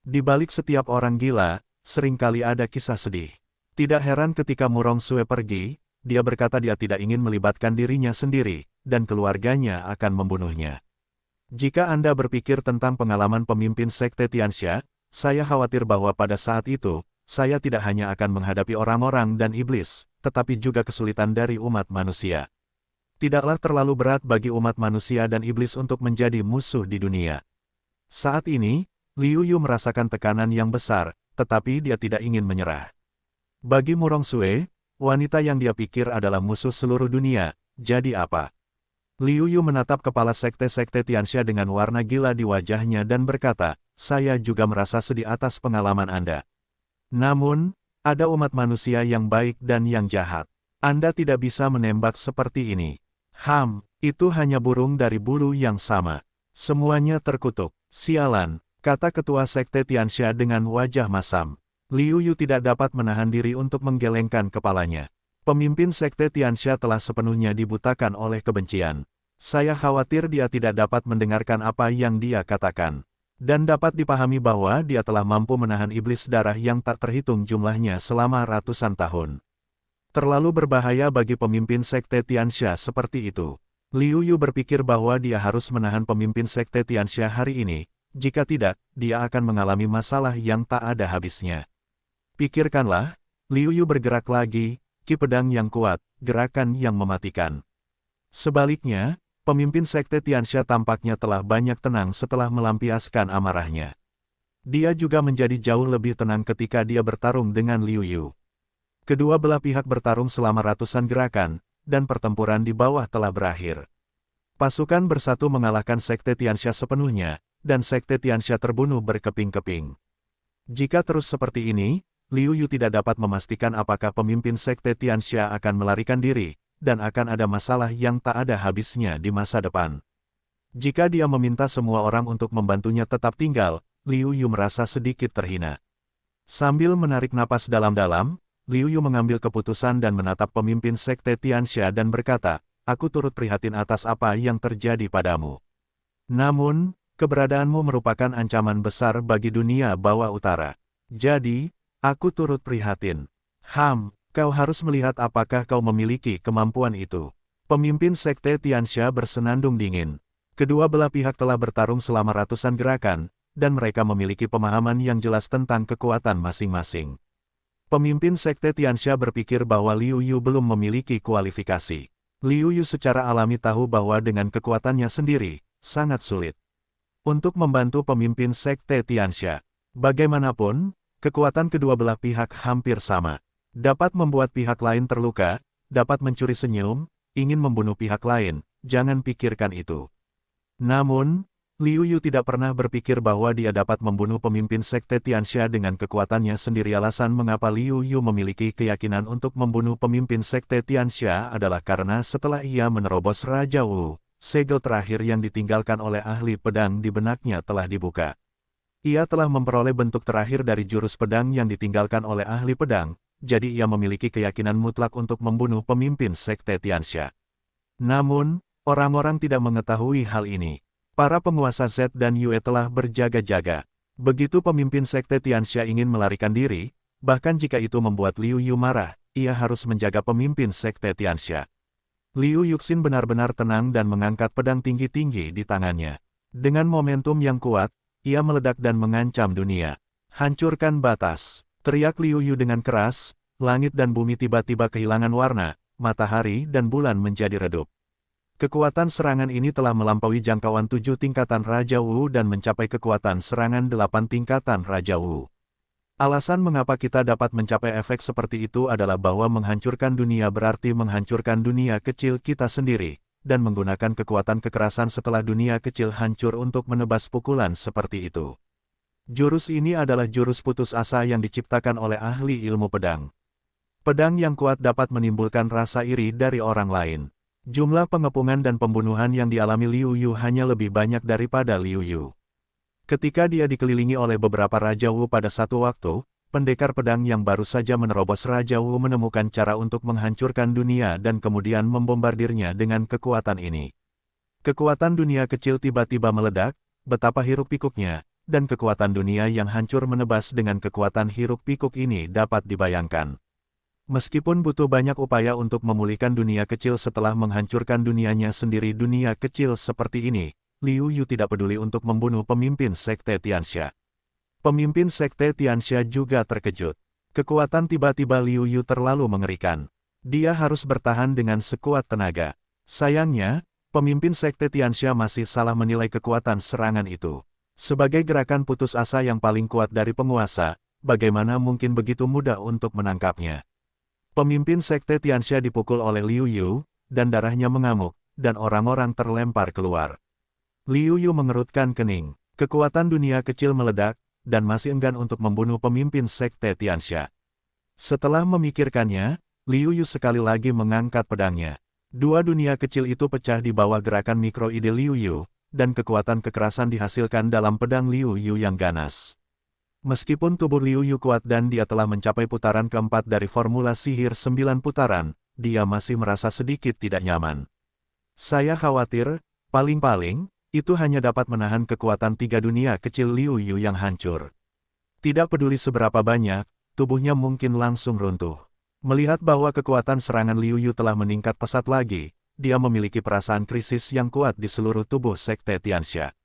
S1: Di balik setiap orang gila, seringkali ada kisah sedih. Tidak heran ketika Murong Sue pergi, dia berkata dia tidak ingin melibatkan dirinya sendiri, dan keluarganya akan membunuhnya. Jika Anda berpikir tentang pengalaman pemimpin Sekte Tianxia, saya khawatir bahwa pada saat itu, saya tidak hanya akan menghadapi orang-orang dan iblis, tetapi juga kesulitan dari umat manusia. Tidaklah terlalu berat bagi umat manusia dan iblis untuk menjadi musuh di dunia. Saat ini, Liu Yu merasakan tekanan yang besar, tetapi dia tidak ingin menyerah. Bagi Murong Sue, wanita yang dia pikir adalah musuh seluruh dunia, jadi apa? Liu Yu menatap kepala Sekte Tianxia dengan warna gila di wajahnya dan berkata, saya juga merasa sedih atas pengalaman Anda. Namun, ada umat manusia yang baik dan yang jahat. Anda tidak bisa menembak seperti ini. Itu hanya burung dari bulu yang sama. Semuanya terkutuk. Sialan, kata ketua Sekte Tianxia dengan wajah masam. Liu Yu tidak dapat menahan diri untuk menggelengkan kepalanya. Pemimpin Sekte Tianxia telah sepenuhnya dibutakan oleh kebencian. Saya khawatir dia tidak dapat mendengarkan apa yang dia katakan. Dan dapat dipahami bahwa dia telah mampu menahan iblis darah yang tak terhitung jumlahnya selama ratusan tahun. Terlalu berbahaya bagi pemimpin Sekte Tianxia seperti itu. Liu Yu berpikir bahwa dia harus menahan pemimpin Sekte Tianxia hari ini, jika tidak, dia akan mengalami masalah yang tak ada habisnya. Pikirkanlah, Liu Yu bergerak lagi, ki pedang yang kuat, gerakan yang mematikan. Sebaliknya, pemimpin Sekte Tianxia tampaknya telah banyak tenang setelah melampiaskan amarahnya. Dia juga menjadi jauh lebih tenang ketika dia bertarung dengan Liu Yu. Kedua belah pihak bertarung selama ratusan gerakan, dan pertempuran di bawah telah berakhir. Pasukan bersatu mengalahkan Sekte Tianxia sepenuhnya, dan Sekte Tianxia terbunuh berkeping-keping. Jika terus seperti ini, Liu Yu tidak dapat memastikan apakah pemimpin Sekte Tianxia akan melarikan diri, dan akan ada masalah yang tak ada habisnya di masa depan. Jika dia meminta semua orang untuk membantunya tetap tinggal, Liu Yu merasa sedikit terhina. Sambil menarik napas dalam-dalam, Liu Yu mengambil keputusan dan menatap pemimpin Sekte Tianxia dan berkata, aku turut prihatin atas apa yang terjadi padamu. Namun, keberadaanmu merupakan ancaman besar bagi dunia bawah utara. Jadi, aku turut prihatin. Kau harus melihat apakah kau memiliki kemampuan itu. Pemimpin Sekte Tianxia bersenandung dingin. Kedua belah pihak telah bertarung selama ratusan gerakan, dan mereka memiliki pemahaman yang jelas tentang kekuatan masing-masing. Pemimpin Sekte Tianxia berpikir bahwa Liu Yu belum memiliki kualifikasi. Liu Yu secara alami tahu bahwa dengan kekuatannya sendiri, sangat sulit untuk membantu pemimpin Sekte Tianxia. Bagaimanapun, kekuatan kedua belah pihak hampir sama. Dapat membuat pihak lain terluka, dapat mencuri senyum, ingin membunuh pihak lain, jangan pikirkan itu. Namun, Liu Yu tidak pernah berpikir bahwa dia dapat membunuh pemimpin Sekte Tianxia dengan kekuatannya sendiri. Alasan mengapa Liu Yu memiliki keyakinan untuk membunuh pemimpin Sekte Tianxia adalah karena setelah ia menerobos Raja Wu, segel terakhir yang ditinggalkan oleh ahli pedang di benaknya telah dibuka. Ia telah memperoleh bentuk terakhir dari jurus pedang yang ditinggalkan oleh ahli pedang, jadi ia memiliki keyakinan mutlak untuk membunuh pemimpin Sekte Tianxia. Namun, orang-orang tidak mengetahui hal ini. Para penguasa Z dan Yue telah berjaga-jaga. Begitu pemimpin Sekte Tianxia ingin melarikan diri, bahkan jika itu membuat Liu Yu marah, ia harus menjaga pemimpin Sekte Tianxia. Liu Yuxin benar-benar tenang dan mengangkat pedang tinggi-tinggi di tangannya. Dengan momentum yang kuat, ia meledak dan mengancam dunia. Hancurkan batas! Teriak Liu Yu dengan keras, langit dan bumi tiba-tiba kehilangan warna, matahari dan bulan menjadi redup. Kekuatan serangan ini telah melampaui jangkauan 7 tingkatan Raja Wu dan mencapai kekuatan serangan 8 tingkatan Raja Wu. Alasan mengapa kita dapat mencapai efek seperti itu adalah bahwa menghancurkan dunia berarti menghancurkan dunia kecil kita sendiri, dan menggunakan kekuatan kekerasan setelah dunia kecil hancur untuk menebas pukulan seperti itu. Jurus ini adalah jurus putus asa yang diciptakan oleh ahli ilmu pedang. Pedang yang kuat dapat menimbulkan rasa iri dari orang lain. Jumlah pengepungan dan pembunuhan yang dialami Liu Yu hanya lebih banyak daripada Liu Yu. Ketika dia dikelilingi oleh beberapa Raja Wu pada satu waktu, pendekar pedang yang baru saja menerobos Raja Wu menemukan cara untuk menghancurkan dunia dan kemudian membombardirnya dengan kekuatan ini. Kekuatan dunia kecil tiba-tiba meledak, betapa hiruk-pikuknya, dan kekuatan dunia yang hancur menebas dengan kekuatan hiruk-pikuk ini dapat dibayangkan. Meskipun butuh banyak upaya untuk memulihkan dunia kecil setelah menghancurkan dunianya sendiri, dunia kecil seperti ini, Liu Yu tidak peduli untuk membunuh pemimpin Sekte Tianxia. Pemimpin Sekte Tianxia juga terkejut. Kekuatan tiba-tiba Liu Yu terlalu mengerikan. Dia harus bertahan dengan sekuat tenaga. Sayangnya, pemimpin Sekte Tianxia masih salah menilai kekuatan serangan itu. Sebagai gerakan putus asa yang paling kuat dari penguasa, bagaimana mungkin begitu mudah untuk menangkapnya? Pemimpin Sekte Tianxia dipukul oleh Liu Yu, dan darahnya mengamuk, dan orang-orang terlempar keluar. Liu Yu mengerutkan kening. Kekuatan dunia kecil meledak, dan masih enggan untuk membunuh pemimpin Sekte Tianxia. Setelah memikirkannya, Liu Yu sekali lagi mengangkat pedangnya. Dua dunia kecil itu pecah di bawah gerakan mikro ide Liu Yu, dan kekuatan kekerasan dihasilkan dalam pedang Liu Yu yang ganas. Meskipun tubuh Liu Yu kuat dan dia telah mencapai putaran keempat dari formula sihir 9 putaran, dia masih merasa sedikit tidak nyaman. Saya khawatir, paling-paling, itu hanya dapat menahan kekuatan 3 dunia kecil Liu Yu yang hancur. Tidak peduli seberapa banyak, tubuhnya mungkin langsung runtuh. Melihat bahwa kekuatan serangan Liu Yu telah meningkat pesat lagi, dia memiliki perasaan krisis yang kuat di seluruh tubuh Sekte Tianxia.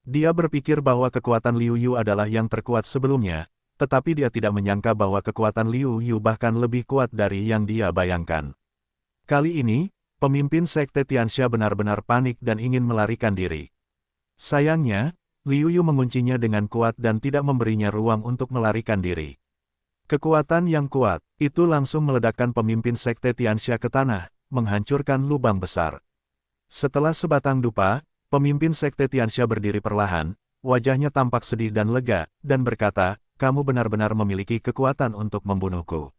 S1: Dia berpikir bahwa kekuatan Liu Yu adalah yang terkuat sebelumnya, tetapi dia tidak menyangka bahwa kekuatan Liu Yu bahkan lebih kuat dari yang dia bayangkan. Kali ini, pemimpin Sekte Tianxia benar-benar panik dan ingin melarikan diri. Sayangnya, Liu Yu menguncinya dengan kuat dan tidak memberinya ruang untuk melarikan diri. Kekuatan yang kuat, itu langsung meledakkan pemimpin Sekte Tianxia ke tanah, menghancurkan lubang besar. Setelah sebatang dupa, pemimpin Sekte Tianxia berdiri perlahan, wajahnya tampak sedih dan lega, dan berkata, "Kamu benar-benar memiliki kekuatan untuk membunuhku."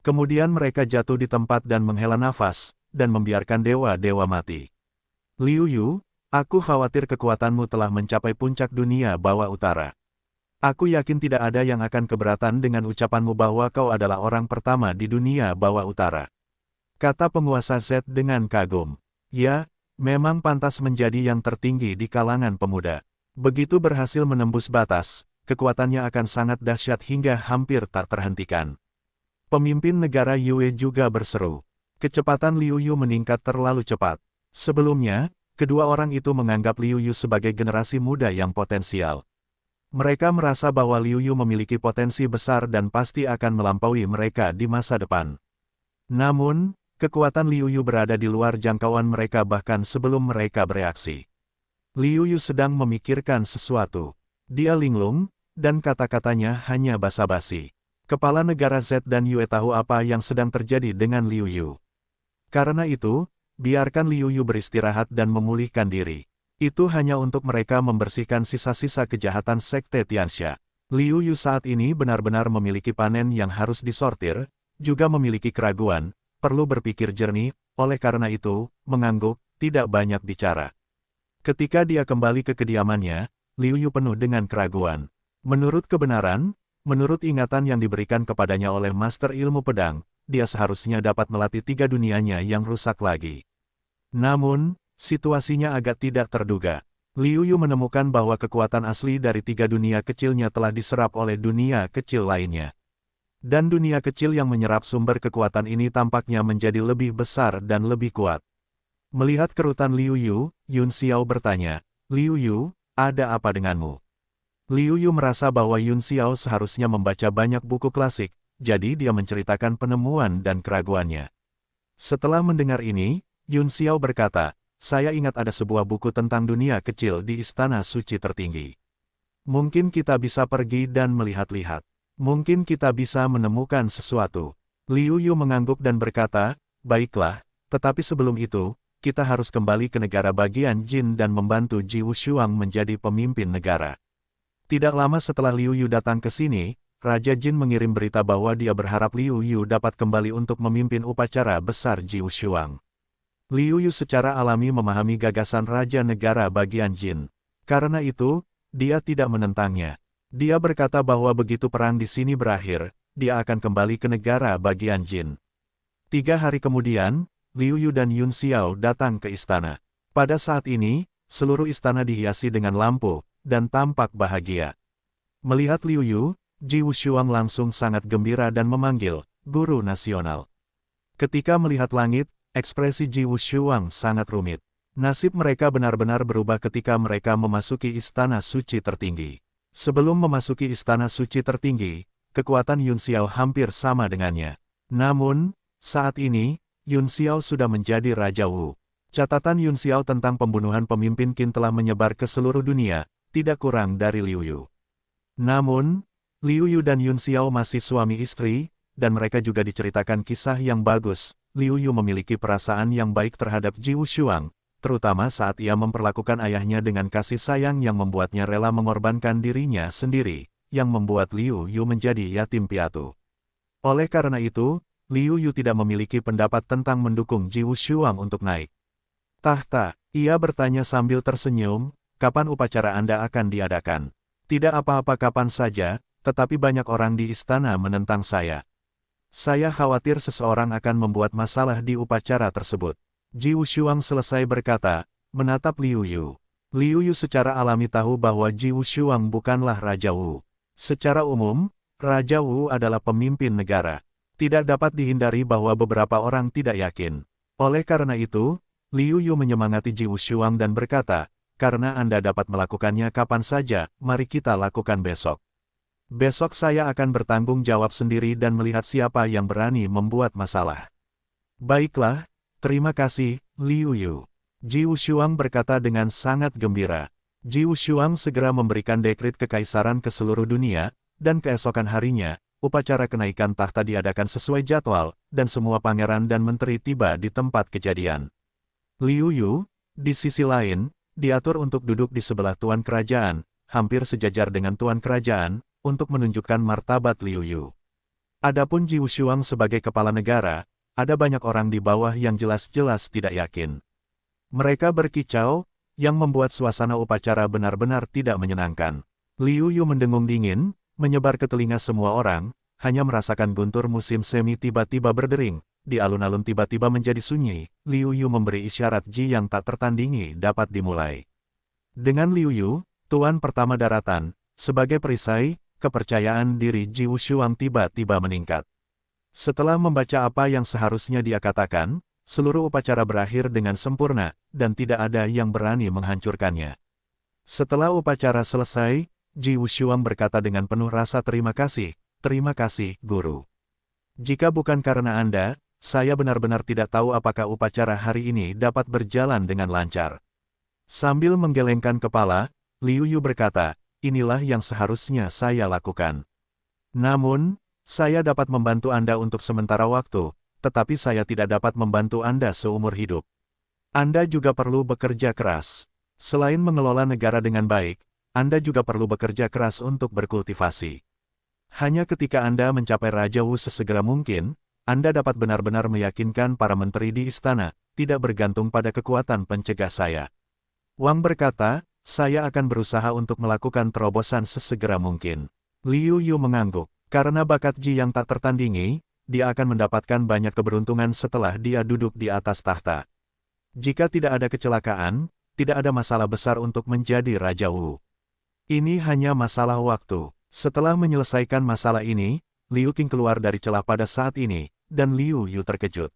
S1: Kemudian mereka jatuh di tempat dan menghela nafas, dan membiarkan dewa-dewa mati. Liu Yu, aku khawatir kekuatanmu telah mencapai puncak dunia bawah utara. Aku yakin tidak ada yang akan keberatan dengan ucapanmu bahwa kau adalah orang pertama di dunia bawah utara. Kata penguasa Z dengan kagum. Ya, memang pantas menjadi yang tertinggi di kalangan pemuda. Begitu berhasil menembus batas, kekuatannya akan sangat dahsyat hingga hampir tak terhentikan. Pemimpin negara Yue juga berseru. Kecepatan Liu Yu meningkat terlalu cepat. Sebelumnya, kedua orang itu menganggap Liu Yu sebagai generasi muda yang potensial. Mereka merasa bahwa Liu Yu memiliki potensi besar dan pasti akan melampaui mereka di masa depan. Namun, kekuatan Liu Yu berada di luar jangkauan mereka bahkan sebelum mereka bereaksi. Liu Yu sedang memikirkan sesuatu. Dia linglung, dan kata-katanya hanya basa-basi. Kepala negara Z dan Yue tahu apa yang sedang terjadi dengan Liu Yu. Karena itu, biarkan Liu Yu beristirahat dan memulihkan diri. Itu hanya untuk mereka membersihkan sisa-sisa kejahatan Sekte Tianxia. Liu Yu saat ini benar-benar memiliki panen yang harus disortir, juga memiliki keraguan, perlu berpikir jernih, oleh karena itu, mengangguk, tidak banyak bicara. Ketika dia kembali ke kediamannya, Liu Yu penuh dengan keraguan. Menurut kebenaran, menurut ingatan yang diberikan kepadanya oleh Master Ilmu Pedang, dia seharusnya dapat melatih 3 dunianya yang rusak lagi. Namun, situasinya agak tidak terduga. Liu Yu menemukan bahwa kekuatan asli dari 3 dunia kecilnya telah diserap oleh dunia kecil lainnya. Dan dunia kecil yang menyerap sumber kekuatan ini tampaknya menjadi lebih besar dan lebih kuat. Melihat kerutan Liu Yu, Yun Xiao bertanya, "Liu Yu, ada apa denganmu?" Liu Yu merasa bahwa Yun Xiao seharusnya membaca banyak buku klasik, jadi dia menceritakan penemuan dan keraguannya. Setelah mendengar ini, Yun Xiao berkata, "Saya ingat ada sebuah buku tentang dunia kecil di Istana Suci Tertinggi. Mungkin kita bisa pergi dan melihat-lihat. Mungkin kita bisa menemukan sesuatu." Liu Yu mengangguk dan berkata, "Baiklah, tetapi sebelum itu, kita harus kembali ke negara bagian Jin dan membantu Ji Wushuang menjadi pemimpin negara." Tidak lama setelah Liu Yu datang ke sini, Raja Jin mengirim berita bahwa dia berharap Liu Yu dapat kembali untuk memimpin upacara besar Ji Wushuang. Liu Yu secara alami memahami gagasan Raja Negara bagian Jin. Karena itu, dia tidak menentangnya. Dia berkata bahwa begitu perang di sini berakhir, dia akan kembali ke negara bagian Jin. 3 hari kemudian, Liu Yu dan Yun Xiao datang ke istana. Pada saat ini, seluruh istana dihiasi dengan lampu, dan tampak bahagia. Melihat Liu Yu, Ji Wushuang langsung sangat gembira dan memanggil, "Guru Nasional." Ketika melihat langit, ekspresi Ji Wushuang sangat rumit. Nasib mereka benar-benar berubah ketika mereka memasuki Istana Suci Tertinggi. Sebelum memasuki Istana Suci Tertinggi, kekuatan Yun Xiao hampir sama dengannya. Namun, saat ini, Yun Xiao sudah menjadi Raja Wu. Catatan Yun Xiao tentang pembunuhan pemimpin Qin telah menyebar ke seluruh dunia, tidak kurang dari Liu Yu. Namun, Liu Yu dan Yun Xiao masih suami istri, dan mereka juga diceritakan kisah yang bagus. Liu Yu memiliki perasaan yang baik terhadap Ji Wushuang, terutama saat ia memperlakukan ayahnya dengan kasih sayang yang membuatnya rela mengorbankan dirinya sendiri, yang membuat Liu Yu menjadi yatim piatu. Oleh karena itu, Liu Yu tidak memiliki pendapat tentang mendukung Ji Wushuang untuk naik tahta. Ia bertanya sambil tersenyum, "Kapan upacara Anda akan diadakan?" "Tidak apa-apa kapan saja, tetapi banyak orang di istana menentang saya. Saya khawatir seseorang akan membuat masalah di upacara tersebut." Ji Wushuang selesai berkata, menatap Liu Yu. Liu Yu secara alami tahu bahwa Ji Wushuang bukanlah Raja Wu. Secara umum, Raja Wu adalah pemimpin negara. Tidak dapat dihindari bahwa beberapa orang tidak yakin. Oleh karena itu, Liu Yu menyemangati Ji Wushuang dan berkata, "Karena Anda dapat melakukannya kapan saja, mari kita lakukan besok. Besok saya akan bertanggung jawab sendiri dan melihat siapa yang berani membuat masalah." "Baiklah, terima kasih, Liu Yu." Ji Wushuang berkata dengan sangat gembira. Ji Wushuang segera memberikan dekrit kekaisaran ke seluruh dunia, dan keesokan harinya, upacara kenaikan tahta diadakan sesuai jadwal, dan semua pangeran dan menteri tiba di tempat kejadian. Liu Yu, di sisi lain, diatur untuk duduk di sebelah tuan kerajaan, hampir sejajar dengan tuan kerajaan, untuk menunjukkan martabat Liu Yu. Adapun Ji Wushuang sebagai kepala negara, ada banyak orang di bawah yang jelas-jelas tidak yakin. Mereka berkicau, yang membuat suasana upacara benar-benar tidak menyenangkan. Liu Yu mendengung dingin, menyebar ke telinga semua orang, hanya merasakan guntur musim semi tiba-tiba berdering. Di alun-alun tiba-tiba menjadi sunyi, Liu Yu memberi isyarat Ji yang tak tertandingi dapat dimulai. Dengan Liu Yu, tuan pertama daratan, sebagai perisai, kepercayaan diri Ji Wushuang tiba-tiba meningkat. Setelah membaca apa yang seharusnya dia katakan, seluruh upacara berakhir dengan sempurna, dan tidak ada yang berani menghancurkannya. Setelah upacara selesai, Ji Wushuang berkata dengan penuh rasa terima kasih, Guru. Jika bukan karena Anda, saya benar-benar tidak tahu apakah upacara hari ini dapat berjalan dengan lancar. Sambil menggelengkan kepala, Liu Yu berkata, inilah yang seharusnya saya lakukan. Namun, saya dapat membantu Anda untuk sementara waktu, tetapi saya tidak dapat membantu Anda seumur hidup. Anda juga perlu bekerja keras. Selain mengelola negara dengan baik, Anda juga perlu bekerja keras untuk berkultivasi. Hanya ketika Anda mencapai Raja Wu sesegera mungkin, Anda dapat benar-benar meyakinkan para menteri di istana, tidak bergantung pada kekuatan pencegah saya. Wang berkata, saya akan berusaha untuk melakukan terobosan sesegera mungkin. Liu Yu mengangguk. Karena bakat Ji yang tak tertandingi, dia akan mendapatkan banyak keberuntungan setelah dia duduk di atas tahta. Jika tidak ada kecelakaan, tidak ada masalah besar untuk menjadi Raja Wu. Ini hanya masalah waktu. Setelah menyelesaikan masalah ini, Liu Qing keluar dari celah pada saat ini, dan Liu Yu terkejut.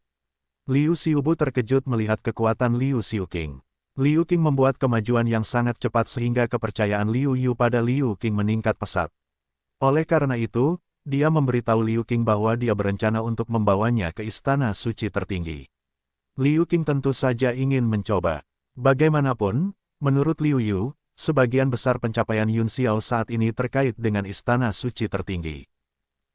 S1: Liu Xiubu terkejut melihat kekuatan Liu Xiuqing. Liu Qing membuat kemajuan yang sangat cepat sehingga kepercayaan Liu Yu pada Liu Qing meningkat pesat. Oleh karena itu, dia memberitahu Liu Qing bahwa dia berencana untuk membawanya ke istana suci tertinggi. Liu Qing tentu saja ingin mencoba. Bagaimanapun, menurut Liu Yu, sebagian besar pencapaian Yun Xiao saat ini terkait dengan istana suci tertinggi.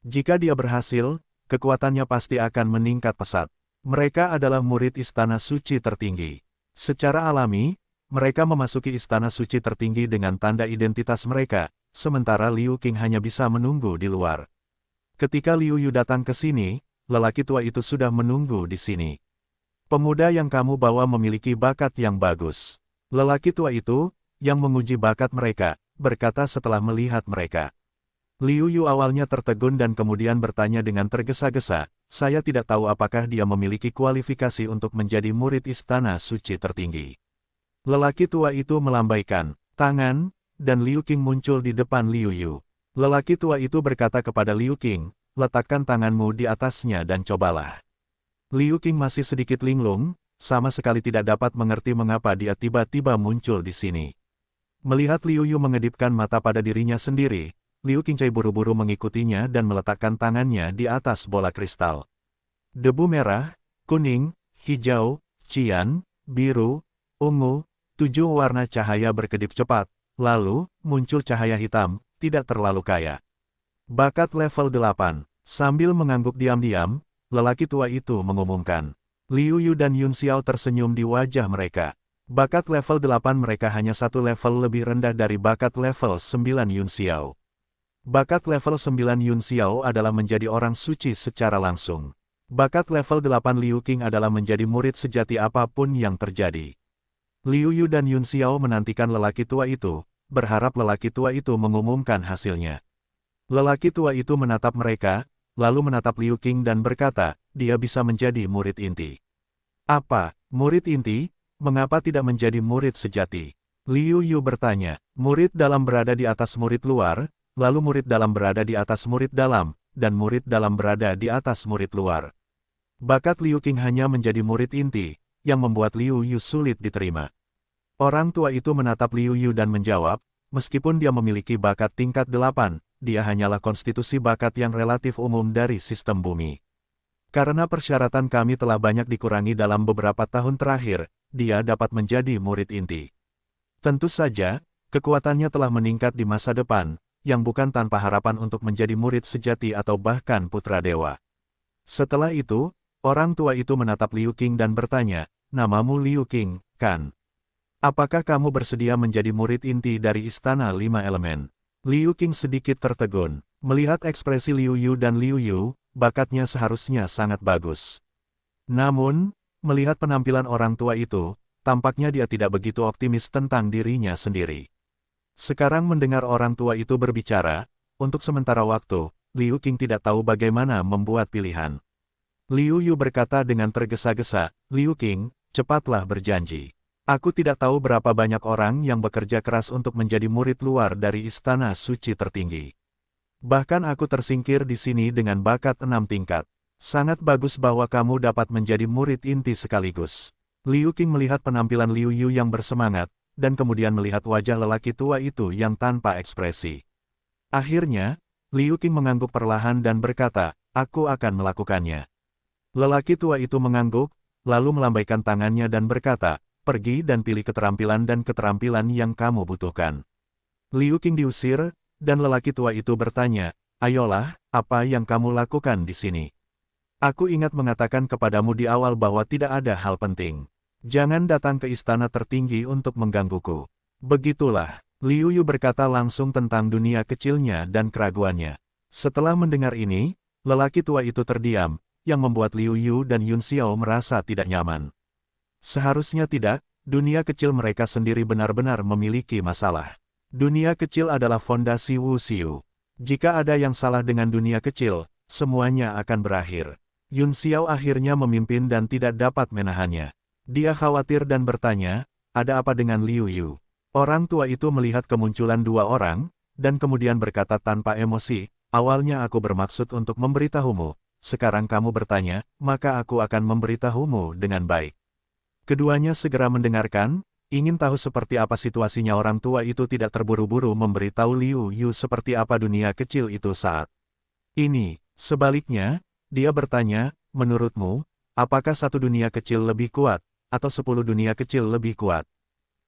S1: Jika dia berhasil, kekuatannya pasti akan meningkat pesat. Mereka adalah murid istana suci tertinggi. Secara alami, mereka memasuki istana suci tertinggi dengan tanda identitas mereka, sementara Liu Qing hanya bisa menunggu di luar. Ketika Liu Yu datang ke sini, lelaki tua itu sudah menunggu di sini. Pemuda yang kamu bawa memiliki bakat yang bagus. Lelaki tua itu, yang menguji bakat mereka, berkata setelah melihat mereka. Liu Yu awalnya tertegun dan kemudian bertanya dengan tergesa-gesa, saya tidak tahu apakah dia memiliki kualifikasi untuk menjadi murid istana suci tertinggi. Lelaki tua itu melambaikan tangan, dan Liu Qing muncul di depan Liu Yu. Lelaki tua itu berkata kepada Liu Qing, letakkan tanganmu di atasnya dan cobalah. Liu Qing masih sedikit linglung, sama sekali tidak dapat mengerti mengapa dia tiba-tiba muncul di sini. Melihat Liu Yu mengedipkan mata pada dirinya sendiri, Liu Qingcai buru-buru mengikutinya dan meletakkan tangannya di atas bola kristal. Debu merah, kuning, hijau, cian, biru, ungu, 7 warna cahaya berkedip cepat, lalu, muncul cahaya hitam, tidak terlalu kaya. Bakat level 8, sambil mengangguk diam-diam, lelaki tua itu mengumumkan. Liu Yu dan Yun Xiao tersenyum di wajah mereka. Bakat level 8 mereka hanya satu level lebih rendah dari bakat level 9 Yun Xiao. Bakat level 9 Yun Xiao adalah menjadi orang suci secara langsung. Bakat level 8 Liu Qing adalah menjadi murid sejati apapun yang terjadi. Liu Yu dan Yun Xiao menantikan lelaki tua itu, berharap lelaki tua itu mengumumkan hasilnya. Lelaki tua itu menatap mereka, lalu menatap Liu Qing dan berkata, dia bisa menjadi murid inti. Apa, murid inti? Mengapa tidak menjadi murid sejati? Liu Yu bertanya, murid dalam berada di atas murid luar, lalu murid dalam berada di atas murid dalam, dan murid dalam berada di atas murid luar. Bakat Liu Qing hanya menjadi murid inti, yang membuat Liu Yu sulit diterima. Orang tua itu menatap Liu Yu dan menjawab, meskipun dia memiliki bakat tingkat 8, dia hanyalah konstitusi bakat yang relatif umum dari sistem bumi. Karena persyaratan kami telah banyak dikurangi dalam beberapa tahun terakhir, dia dapat menjadi murid inti. Tentu saja, kekuatannya telah meningkat di masa depan, yang bukan tanpa harapan untuk menjadi murid sejati atau bahkan putra dewa. Setelah itu, orang tua itu menatap Liu Qing dan bertanya, namamu Liu Qing, kan? Apakah kamu bersedia menjadi murid inti dari Istana 5 Elemen? Liu Qing sedikit tertegun. Melihat ekspresi Liu Yu dan Liu Yu, bakatnya seharusnya sangat bagus. Namun, melihat penampilan orang tua itu, tampaknya dia tidak begitu optimis tentang dirinya sendiri. Sekarang mendengar orang tua itu berbicara, untuk sementara waktu, Liu Qing tidak tahu bagaimana membuat pilihan. Liu Yu berkata dengan tergesa-gesa, Liu Qing, cepatlah berjanji. Aku tidak tahu berapa banyak orang yang bekerja keras untuk menjadi murid luar dari Istana Suci tertinggi. Bahkan aku tersingkir di sini dengan bakat 6 tingkat. Sangat bagus bahwa kamu dapat menjadi murid inti sekaligus. Liu Qing melihat penampilan Liu Yu yang bersemangat, dan kemudian melihat wajah lelaki tua itu yang tanpa ekspresi. Akhirnya, Liu Qing mengangguk perlahan dan berkata, "Aku akan melakukannya." Lelaki tua itu mengangguk, lalu melambaikan tangannya dan berkata, "Pergi dan pilih keterampilan yang kamu butuhkan." Liu Qing diusir, dan lelaki tua itu bertanya, "Ayolah, apa yang kamu lakukan di sini? Aku ingat mengatakan kepadamu di awal bahwa tidak ada hal penting. Jangan datang ke istana tertinggi untuk menggangguku." Begitulah, Liu Yu berkata langsung tentang dunia kecilnya dan keraguannya. Setelah mendengar ini, lelaki tua itu terdiam, yang membuat Liu Yu dan Yun Xiao merasa tidak nyaman. Seharusnya tidak, dunia kecil mereka sendiri benar-benar memiliki masalah. Dunia kecil adalah fondasi Wuxiu. Jika ada yang salah dengan dunia kecil, semuanya akan berakhir. Yun Xiao akhirnya memimpin dan tidak dapat menahannya. Dia khawatir dan bertanya, "Ada apa dengan Liu Yu?" Orang tua itu melihat kemunculan dua orang, dan kemudian berkata tanpa emosi, "Awalnya aku bermaksud untuk memberitahumu, sekarang kamu bertanya, maka aku akan memberitahumu dengan baik." Keduanya segera mendengarkan, ingin tahu seperti apa situasinya. Orang tua itu tidak terburu-buru memberitahu Liu Yu seperti apa dunia kecil itu saat ini. Sebaliknya, dia bertanya, "Menurutmu, apakah satu dunia kecil lebih kuat, atau 10 dunia kecil lebih kuat?"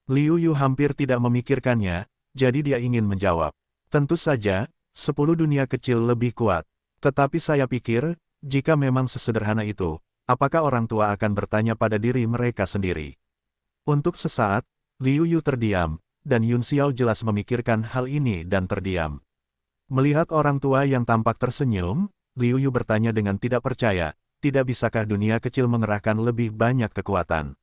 S1: Liu Yu hampir tidak memikirkannya, jadi dia ingin menjawab. "Tentu saja, 10 dunia kecil lebih kuat. Tetapi saya pikir, jika memang sesederhana itu, apakah orang tua akan bertanya pada diri mereka sendiri?" Untuk sesaat, Liu Yu terdiam, dan Yun Xiao jelas memikirkan hal ini dan terdiam. Melihat orang tua yang tampak tersenyum, Liu Yu bertanya dengan tidak percaya, "Tidak bisakah dunia kecil mengerahkan lebih banyak kekuatan?"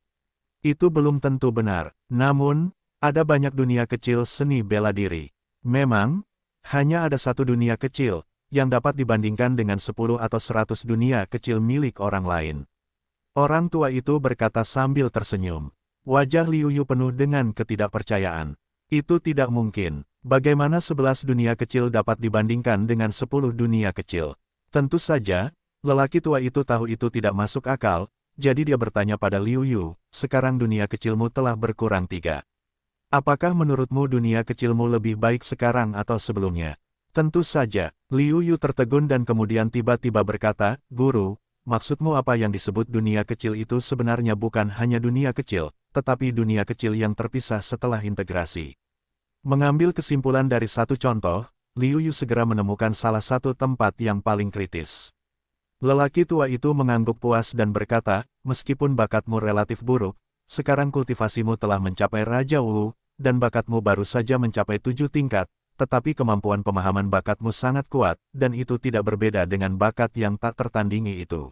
S1: Itu belum tentu benar, namun, ada banyak dunia kecil seni bela diri. Memang, hanya ada satu dunia kecil, yang dapat dibandingkan dengan 10 atau 100 dunia kecil milik orang lain. Orang tua itu berkata sambil tersenyum. Wajah Liu Yu penuh dengan ketidakpercayaan. Itu tidak mungkin. Bagaimana 11 dunia kecil dapat dibandingkan dengan 10 dunia kecil? Tentu saja, lelaki tua itu tahu itu tidak masuk akal, jadi dia bertanya pada Liu Yu, "Sekarang dunia kecilmu telah berkurang 3. Apakah menurutmu dunia kecilmu lebih baik sekarang atau sebelumnya?" Tentu saja, Liu Yu tertegun dan kemudian tiba-tiba berkata, "Guru, maksudmu apa yang disebut dunia kecil itu sebenarnya bukan hanya dunia kecil, tetapi dunia kecil yang terpisah setelah integrasi." Mengambil kesimpulan dari satu contoh, Liu Yu segera menemukan salah satu tempat yang paling kritis. Lelaki tua itu mengangguk puas dan berkata, "Meskipun bakatmu relatif buruk, sekarang kultivasimu telah mencapai Raja Wu, dan bakatmu baru saja mencapai 7 tingkat, tetapi kemampuan pemahaman bakatmu sangat kuat, dan itu tidak berbeda dengan bakat yang tak tertandingi itu."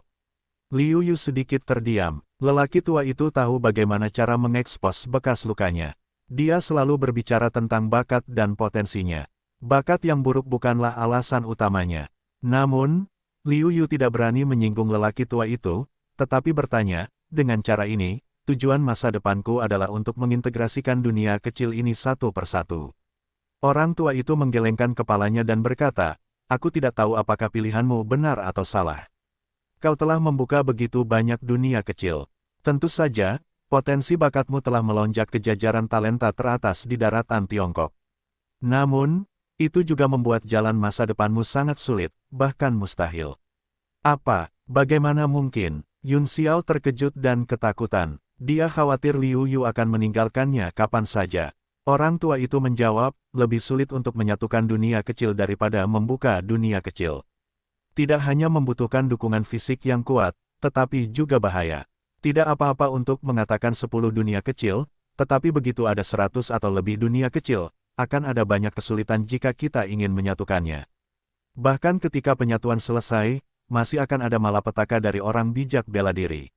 S1: Liu Yu sedikit terdiam. Lelaki tua itu tahu bagaimana cara mengekspos bekas lukanya. Dia selalu berbicara tentang bakat dan potensinya. Bakat yang buruk bukanlah alasan utamanya. Namun, Liu Yu tidak berani menyinggung lelaki tua itu, tetapi bertanya, "Dengan cara ini, tujuan masa depanku adalah untuk mengintegrasikan dunia kecil ini satu persatu." Orang tua itu menggelengkan kepalanya dan berkata, "Aku tidak tahu apakah pilihanmu benar atau salah. Kau telah membuka begitu banyak dunia kecil. Tentu saja, potensi bakatmu telah melonjak ke jajaran talenta teratas di daratan Tiongkok. Namun, itu juga membuat jalan masa depanmu sangat sulit, bahkan mustahil." "Apa? Bagaimana mungkin?" Yun Xiao terkejut dan ketakutan. Dia khawatir Liu Yu akan meninggalkannya kapan saja. Orang tua itu menjawab, "Lebih sulit untuk menyatukan dunia kecil daripada membuka dunia kecil. Tidak hanya membutuhkan dukungan fisik yang kuat, tetapi juga bahaya. Tidak apa-apa untuk mengatakan 10 dunia kecil, tetapi begitu ada 100 atau lebih dunia kecil, akan ada banyak kesulitan jika kita ingin menyatukannya. Bahkan ketika penyatuan selesai, masih akan ada malapetaka dari orang bijak bela diri.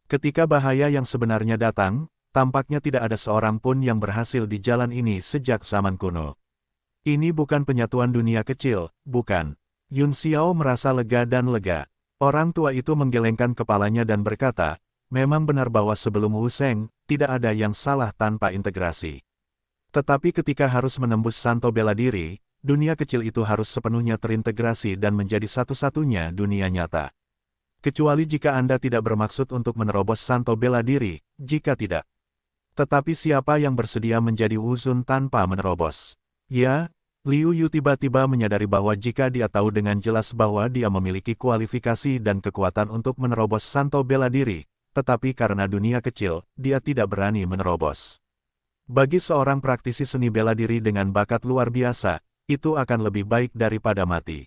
S1: Ketika bahaya yang sebenarnya datang, tampaknya tidak ada seorang pun yang berhasil di jalan ini sejak zaman kuno. Ini bukan penyatuan dunia kecil, bukan." Yun Xiao merasa lega dan lega. Orang tua itu menggelengkan kepalanya dan berkata, "Memang benar bahwa sebelum Wu Sheng, tidak ada yang salah tanpa integrasi. Tetapi ketika harus menembus Santo bela diri, dunia kecil itu harus sepenuhnya terintegrasi dan menjadi satu-satunya dunia nyata. Kecuali jika Anda tidak bermaksud untuk menerobos Santo bela diri, jika tidak, Tetapi siapa yang bersedia menjadi Wuzun tanpa menerobos? Ya, Liu Yu tiba-tiba menyadari bahwa jika dia tahu dengan jelas bahwa dia memiliki kualifikasi dan kekuatan untuk menerobos Santo bela diri, tetapi karena dunia kecil, dia tidak berani menerobos. Bagi seorang praktisi seni bela diri dengan bakat luar biasa, itu akan lebih baik daripada mati.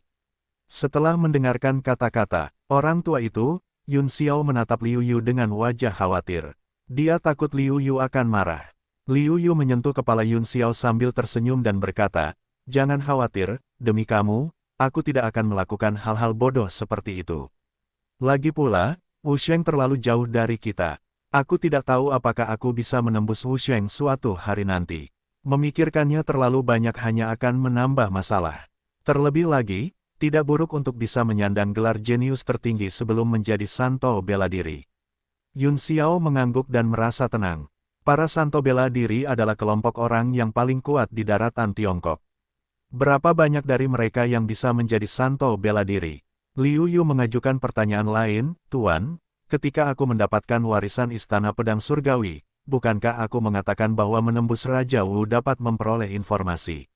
S1: Setelah mendengarkan kata-kata orang tua itu, Yun Xiao menatap Liu Yu dengan wajah khawatir. Dia takut Liu Yu akan marah. Liu Yu menyentuh kepala Yun Xiao sambil tersenyum dan berkata, "Jangan khawatir, demi kamu, aku tidak akan melakukan hal-hal bodoh seperti itu. Lagi pula, Wusheng terlalu jauh dari kita. Aku tidak tahu apakah aku bisa menembus Wusheng suatu hari nanti. Memikirkannya terlalu banyak hanya akan menambah masalah. Terlebih lagi, tidak buruk untuk bisa menyandang gelar jenius tertinggi sebelum menjadi Santo bela diri." Yun Xiao mengangguk dan merasa tenang. Para Santo bela diri adalah kelompok orang yang paling kuat di daratan Tiongkok. Berapa banyak dari mereka yang bisa menjadi Santo bela diri? Liu Yu mengajukan pertanyaan lain, "Tuan, ketika aku mendapatkan warisan Istana Pedang Surgawi, bukankah aku mengatakan bahwa menembus Raja Wu dapat memperoleh informasi?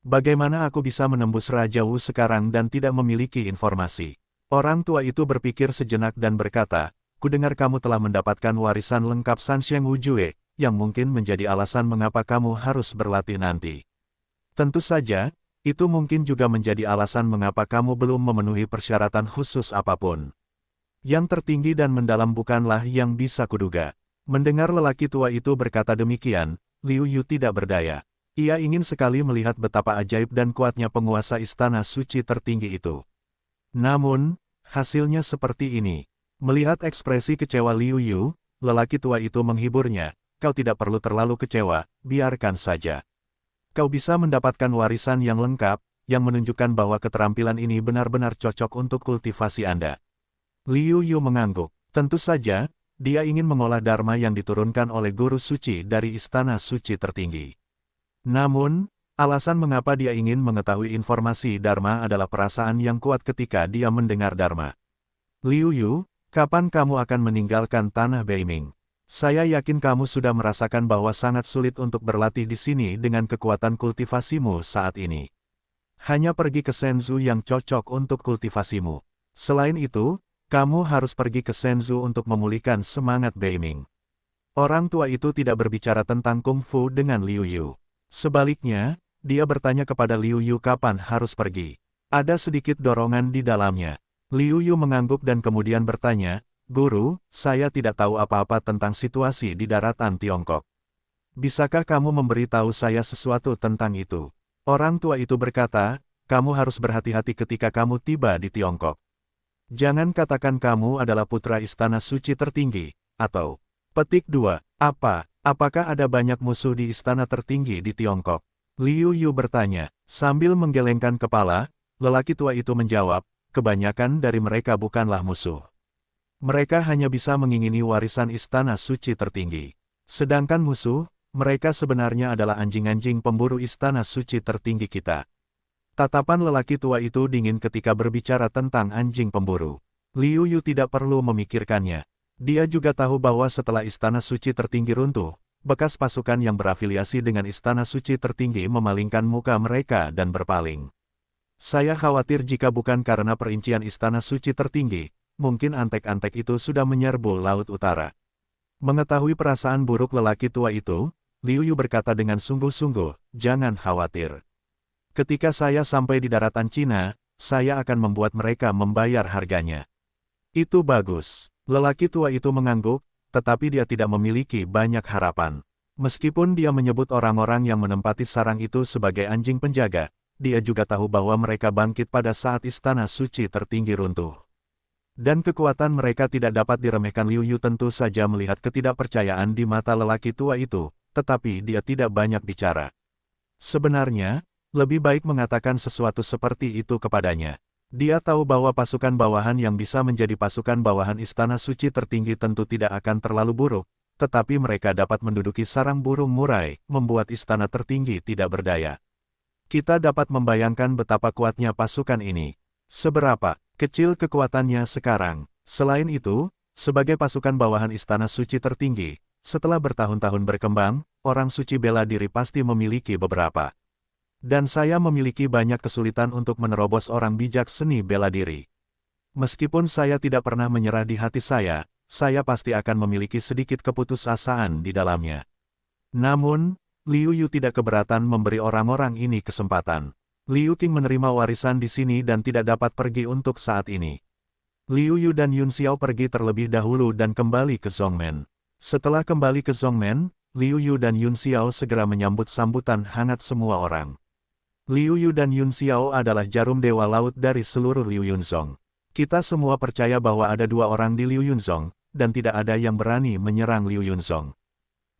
S1: Bagaimana aku bisa menembus Raja Wu sekarang dan tidak memiliki informasi?" Orang tua itu berpikir sejenak dan berkata, "Kudengar kamu telah mendapatkan warisan lengkap Sansheng Wujue, yang mungkin menjadi alasan mengapa kamu harus berlatih nanti. Tentu saja, itu mungkin juga menjadi alasan mengapa kamu belum memenuhi persyaratan khusus apapun. Yang tertinggi dan mendalam bukanlah yang bisa kuduga." Mendengar lelaki tua itu berkata demikian, Liu Yu tidak berdaya. Ia ingin sekali melihat betapa ajaib dan kuatnya penguasa istana suci tertinggi itu. Namun, hasilnya seperti ini. Melihat ekspresi kecewa Liu Yu, lelaki tua itu menghiburnya, "Kau tidak perlu terlalu kecewa, biarkan saja. Kau bisa mendapatkan warisan yang lengkap, yang menunjukkan bahwa keterampilan ini benar-benar cocok untuk kultivasi Anda." Liu Yu mengangguk. Tentu saja, dia ingin mengolah dharma yang diturunkan oleh guru suci dari istana suci tertinggi. Namun, alasan mengapa dia ingin mengetahui informasi dharma adalah perasaan yang kuat ketika dia mendengar dharma. "Liu Yu, kapan kamu akan meninggalkan tanah Beiming? Saya yakin kamu sudah merasakan bahwa sangat sulit untuk berlatih di sini dengan kekuatan kultivasimu saat ini. Hanya pergi ke Shenzhou yang cocok untuk kultivasimu. Selain itu, kamu harus pergi ke Shenzhou untuk memulihkan semangat Beiming." Orang tua itu tidak berbicara tentang kungfu dengan Liu Yu. Sebaliknya, dia bertanya kepada Liu Yu kapan harus pergi. Ada sedikit dorongan di dalamnya. Liu Yu mengangguk dan kemudian bertanya, "Guru, saya tidak tahu apa-apa tentang situasi di daratan Tiongkok. Bisakah kamu memberitahu saya sesuatu tentang itu?" Orang tua itu berkata, "Kamu harus berhati-hati ketika kamu tiba di Tiongkok. Jangan katakan kamu adalah putra istana suci tertinggi, atau..." Petik 2. Apakah ada banyak musuh di istana tertinggi di Tiongkok? Liu Yu bertanya. Sambil menggelengkan kepala, lelaki tua itu menjawab, "Kebanyakan dari mereka bukanlah musuh. Mereka hanya bisa mengingini warisan istana suci tertinggi. Sedangkan musuh, mereka sebenarnya adalah anjing-anjing pemburu istana suci tertinggi kita." Tatapan lelaki tua itu dingin ketika berbicara tentang anjing pemburu. Liu Yu tidak perlu memikirkannya. Dia juga tahu bahwa setelah istana suci tertinggi runtuh, bekas pasukan yang berafiliasi dengan istana suci tertinggi memalingkan muka mereka dan berpaling. "Saya khawatir jika bukan karena perincian istana suci tertinggi, mungkin antek-antek itu sudah menyerbu Laut Utara." Mengetahui perasaan buruk lelaki tua itu, Liu Yu berkata dengan sungguh-sungguh, "Jangan khawatir. Ketika saya sampai di daratan Cina, saya akan membuat mereka membayar harganya." "Itu bagus." Lelaki tua itu mengangguk, tetapi dia tidak memiliki banyak harapan. Meskipun dia menyebut orang-orang yang menempati sarang itu sebagai anjing penjaga, dia juga tahu bahwa mereka bangkit pada saat istana suci tertinggi runtuh. Dan kekuatan mereka tidak dapat diremehkan. Liu Yu tentu saja melihat ketidakpercayaan di mata lelaki tua itu, tetapi dia tidak banyak bicara. Sebenarnya, lebih baik mengatakan sesuatu seperti itu kepadanya. Dia tahu bahwa pasukan bawahan yang bisa menjadi pasukan bawahan istana suci tertinggi tentu tidak akan terlalu buruk, tetapi mereka dapat menduduki sarang burung murai, membuat istana tertinggi tidak berdaya. Kita dapat membayangkan betapa kuatnya pasukan ini. Seberapa kecil kekuatannya sekarang. Selain itu, sebagai pasukan bawahan istana suci tertinggi, setelah bertahun-tahun berkembang, orang suci bela diri pasti memiliki beberapa. Dan saya memiliki banyak kesulitan untuk menerobos orang bijak seni bela diri. Meskipun saya tidak pernah menyerah di hati saya pasti akan memiliki sedikit keputusasaan di dalamnya. Namun, Liu Yu tidak keberatan memberi orang-orang ini kesempatan. Liu Qing menerima warisan di sini dan tidak dapat pergi untuk saat ini. Liu Yu dan Yun Xiao pergi terlebih dahulu dan kembali ke Zhongmen. Setelah kembali ke Zhongmen, Liu Yu dan Yun Xiao segera menyambut sambutan hangat semua orang. Liu Yu dan Yun Xiao adalah jarum dewa laut dari seluruh Liu Yunzong. Kita semua percaya bahwa ada dua orang di Liu Yunzong, dan tidak ada yang berani menyerang Liu Yunzong.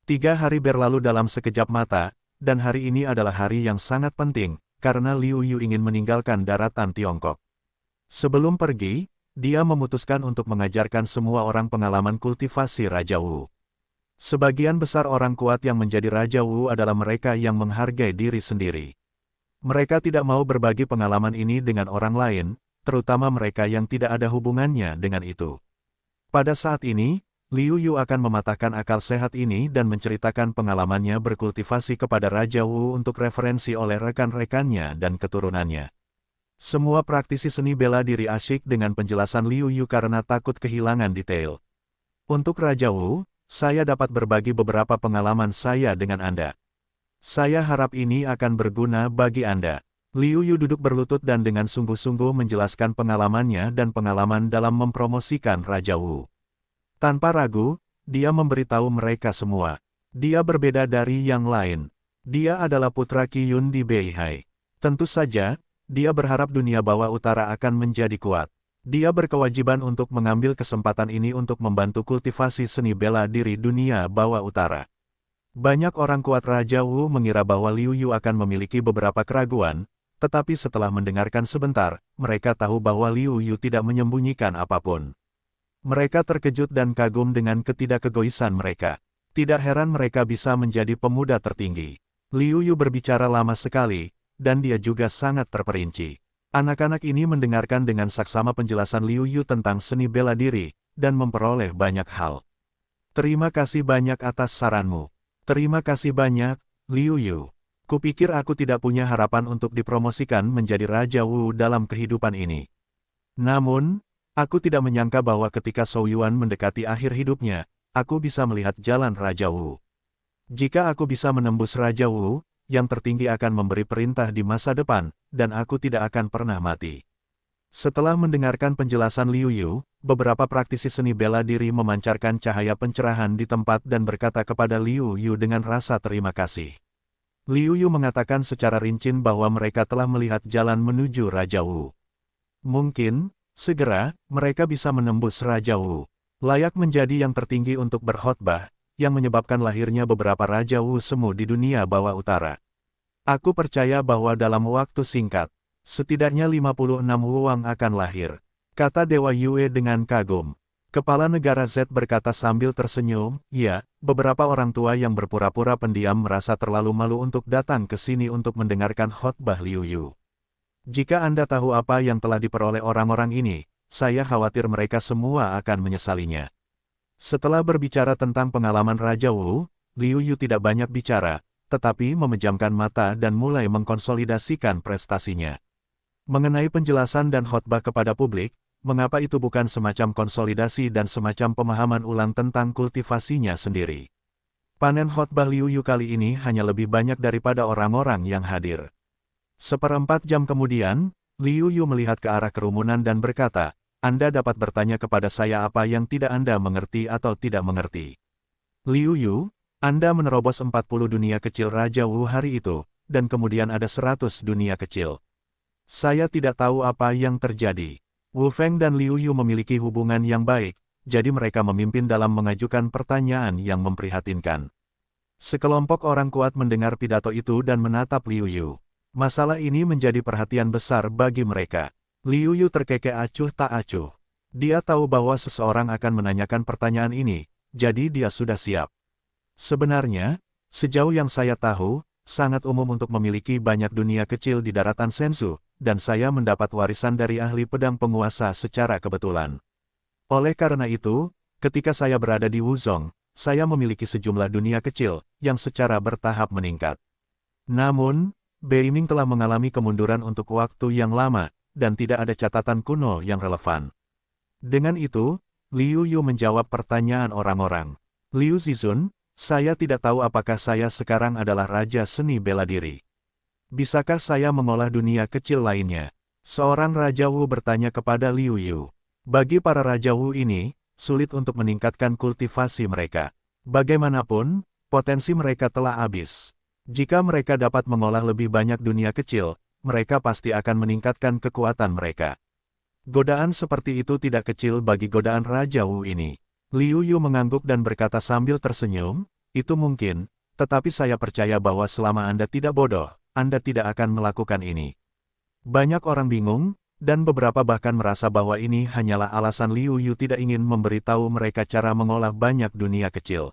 S1: 3 hari berlalu dalam sekejap mata, dan hari ini adalah hari yang sangat penting, karena Liu Yu ingin meninggalkan daratan Tiongkok. Sebelum pergi, dia memutuskan untuk mengajarkan semua orang pengalaman kultivasi Raja Wu. Sebagian besar orang kuat yang menjadi Raja Wu adalah mereka yang menghargai diri sendiri. Mereka tidak mau berbagi pengalaman ini dengan orang lain, terutama mereka yang tidak ada hubungannya dengan itu. Pada saat ini, Liu Yu akan mematahkan akal sehat ini dan menceritakan pengalamannya berkultivasi kepada Raja Wu untuk referensi oleh rekan-rekannya dan keturunannya. Semua praktisi seni bela diri asyik dengan penjelasan Liu Yu karena takut kehilangan detail. Untuk Raja Wu, saya dapat berbagi beberapa pengalaman saya dengan Anda. Saya harap ini akan berguna bagi Anda. Liu Yu duduk berlutut dan dengan sungguh-sungguh menjelaskan pengalamannya dan pengalaman dalam mempromosikan Raja Wu. Tanpa ragu, dia memberitahu mereka semua. Dia berbeda dari yang lain. Dia adalah putra Qi Yun di Beihai. Tentu saja, dia berharap dunia bawah utara akan menjadi kuat. Dia berkewajiban untuk mengambil kesempatan ini untuk membantu kultivasi seni bela diri dunia bawah utara. Banyak orang kuat Raja Wu mengira bahwa Liu Yu akan memiliki beberapa keraguan, tetapi setelah mendengarkan sebentar, mereka tahu bahwa Liu Yu tidak menyembunyikan apapun. Mereka terkejut dan kagum dengan ketidakkegoisan mereka. Tidak heran mereka bisa menjadi pemuda tertinggi. Liu Yu berbicara lama sekali, dan dia juga sangat terperinci. Anak-anak ini mendengarkan dengan saksama penjelasan Liu Yu tentang seni bela diri, dan memperoleh banyak hal. Terima kasih banyak atas saranmu. Terima kasih banyak, Liu Yu. Kupikir aku tidak punya harapan untuk dipromosikan menjadi Raja Wu dalam kehidupan ini. Namun, aku tidak menyangka bahwa ketika Zhou Yuan mendekati akhir hidupnya, aku bisa melihat jalan Raja Wu. Jika aku bisa menembus Raja Wu, yang tertinggi akan memberi perintah di masa depan, dan aku tidak akan pernah mati. Setelah mendengarkan penjelasan Liu Yu, beberapa praktisi seni bela diri memancarkan cahaya pencerahan di tempat dan berkata kepada Liu Yu dengan rasa terima kasih. Liu Yu mengatakan secara rinci bahwa mereka telah melihat jalan menuju Raja Wu. Mungkin, segera, mereka bisa menembus Raja Wu. Layak menjadi yang tertinggi untuk berkhotbah, yang menyebabkan lahirnya beberapa Raja Wu semu di dunia bawah utara. Aku percaya bahwa dalam waktu singkat, setidaknya 56 Wuwang akan lahir, kata Dewa Yue dengan kagum. Kepala negara Z berkata sambil tersenyum, ya, beberapa orang tua yang berpura-pura pendiam merasa terlalu malu untuk datang ke sini untuk mendengarkan khotbah Liu Yu. Jika Anda tahu apa yang telah diperoleh orang-orang ini, saya khawatir mereka semua akan menyesalinya. Setelah berbicara tentang pengalaman Raja Wu, Liu Yu tidak banyak bicara, tetapi memejamkan mata dan mulai mengkonsolidasikan prestasinya. Mengenai penjelasan dan khotbah kepada publik, mengapa itu bukan semacam konsolidasi dan semacam pemahaman ulang tentang kultivasinya sendiri. Panen khotbah Liu Yu kali ini hanya lebih banyak daripada orang-orang yang hadir. 1/4 jam kemudian, Liu Yu melihat ke arah kerumunan dan berkata, Anda dapat bertanya kepada saya apa yang tidak Anda mengerti atau tidak mengerti. Liu Yu, Anda menerobos 40 dunia kecil Raja Wu hari itu, dan kemudian ada 100 dunia kecil. Saya tidak tahu apa yang terjadi. Wu Feng dan Liu Yu memiliki hubungan yang baik, jadi mereka memimpin dalam mengajukan pertanyaan yang memprihatinkan. Sekelompok orang kuat mendengar pidato itu dan menatap Liu Yu. Masalah ini menjadi perhatian besar bagi mereka. Liu Yu terkekeh acuh tak acuh. Dia tahu bahwa seseorang akan menanyakan pertanyaan ini, jadi dia sudah siap. Sebenarnya, sejauh yang saya tahu, sangat umum untuk memiliki banyak dunia kecil di daratan Sensu, dan saya mendapat warisan dari ahli pedang penguasa secara kebetulan. Oleh karena itu, ketika saya berada di Wuzong, saya memiliki sejumlah dunia kecil, yang secara bertahap meningkat. Namun, Beiming telah mengalami kemunduran untuk waktu yang lama, dan tidak ada catatan kuno yang relevan. Dengan itu, Liu Yu menjawab pertanyaan orang-orang. Liu Zizun, saya tidak tahu apakah saya sekarang adalah Raja Seni Bela Diri. Bisakah saya mengolah dunia kecil lainnya? Seorang Raja Wu bertanya kepada Liu Yu. Bagi para Raja Wu ini, sulit untuk meningkatkan kultivasi mereka. Bagaimanapun, potensi mereka telah habis. Jika mereka dapat mengolah lebih banyak dunia kecil, mereka pasti akan meningkatkan kekuatan mereka. Godaan seperti itu tidak kecil bagi godaan Raja Wu ini. Liu Yu mengangguk dan berkata sambil tersenyum, itu mungkin, tetapi saya percaya bahwa selama Anda tidak bodoh, Anda tidak akan melakukan ini. Banyak orang bingung, dan beberapa bahkan merasa bahwa ini hanyalah alasan Liu Yu tidak ingin memberitahu mereka cara mengolah banyak dunia kecil.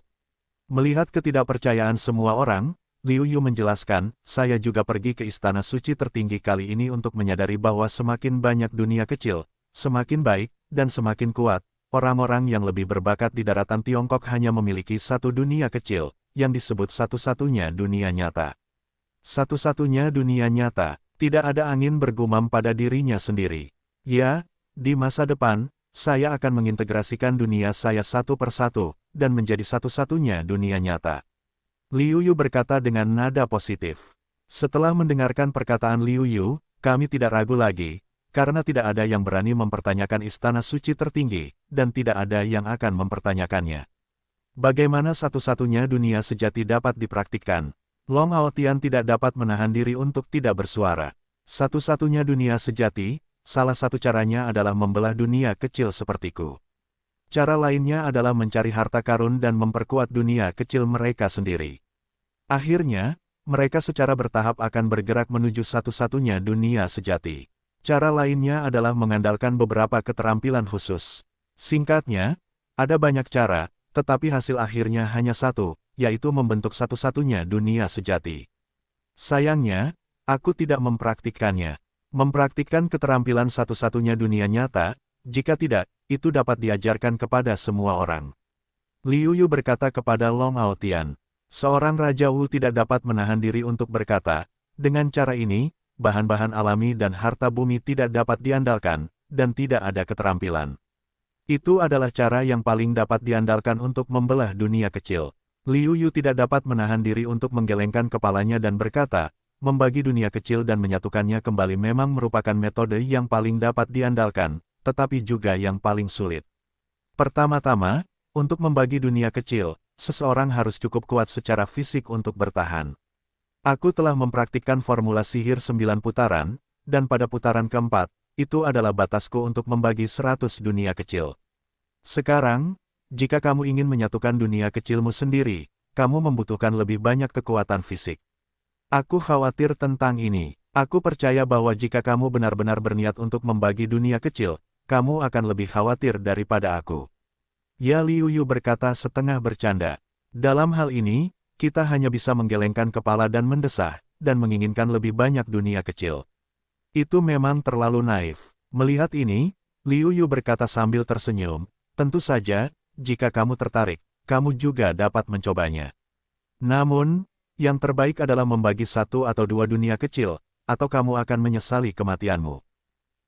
S1: Melihat ketidakpercayaan semua orang, Liu Yu menjelaskan, saya juga pergi ke istana suci tertinggi kali ini untuk menyadari bahwa semakin banyak dunia kecil, semakin baik, dan semakin kuat. Orang-orang yang lebih berbakat di daratan Tiongkok hanya memiliki satu dunia kecil, yang disebut satu-satunya dunia nyata. Satu-satunya dunia nyata, tidak ada angin bergumam pada dirinya sendiri. Ya, di masa depan, saya akan mengintegrasikan dunia saya satu persatu, dan menjadi satu-satunya dunia nyata. Liu Yu berkata dengan nada positif. Setelah mendengarkan perkataan Liu Yu, kami tidak ragu lagi, karena tidak ada yang berani mempertanyakan istana suci tertinggi, dan tidak ada yang akan mempertanyakannya. Bagaimana satu-satunya dunia sejati dapat dipraktikkan? Long Aotian tidak dapat menahan diri untuk tidak bersuara. Satu-satunya dunia sejati, salah satu caranya adalah membelah dunia kecil sepertiku. Cara lainnya adalah mencari harta karun dan memperkuat dunia kecil mereka sendiri. Akhirnya, mereka secara bertahap akan bergerak menuju satu-satunya dunia sejati. Cara lainnya adalah mengandalkan beberapa keterampilan khusus. Singkatnya, ada banyak cara, tetapi hasil akhirnya hanya satu, yaitu membentuk satu-satunya dunia sejati. Sayangnya, aku tidak mempraktikkannya. Mempraktikkan keterampilan satu-satunya dunia nyata, jika tidak, itu dapat diajarkan kepada semua orang. Liu Yu berkata kepada Long Aotian. Seorang Raja Wu tidak dapat menahan diri untuk berkata, dengan cara ini, bahan-bahan alami dan harta bumi tidak dapat diandalkan, dan tidak ada keterampilan. Itu adalah cara yang paling dapat diandalkan untuk membelah dunia kecil. Liu Yu tidak dapat menahan diri untuk menggelengkan kepalanya dan berkata, membagi dunia kecil dan menyatukannya kembali memang merupakan metode yang paling dapat diandalkan, tetapi juga yang paling sulit. Pertama-tama, untuk membagi dunia kecil, seseorang harus cukup kuat secara fisik untuk bertahan. Aku telah mempraktikkan formula sihir 9 putaran, dan pada putaran keempat, itu adalah batasku untuk membagi 100 dunia kecil. Sekarang, jika kamu ingin menyatukan dunia kecilmu sendiri, kamu membutuhkan lebih banyak kekuatan fisik. Aku khawatir tentang ini. Aku percaya bahwa jika kamu benar-benar berniat untuk membagi dunia kecil, kamu akan lebih khawatir daripada aku. Ya, Liu Yu berkata setengah bercanda. Dalam hal ini, kita hanya bisa menggelengkan kepala dan mendesah, dan menginginkan lebih banyak dunia kecil. Itu memang terlalu naif. Melihat ini, Liu Yu berkata sambil tersenyum, tentu saja, jika kamu tertarik, kamu juga dapat mencobanya. Namun, yang terbaik adalah membagi satu atau dua dunia kecil, atau kamu akan menyesali kematianmu.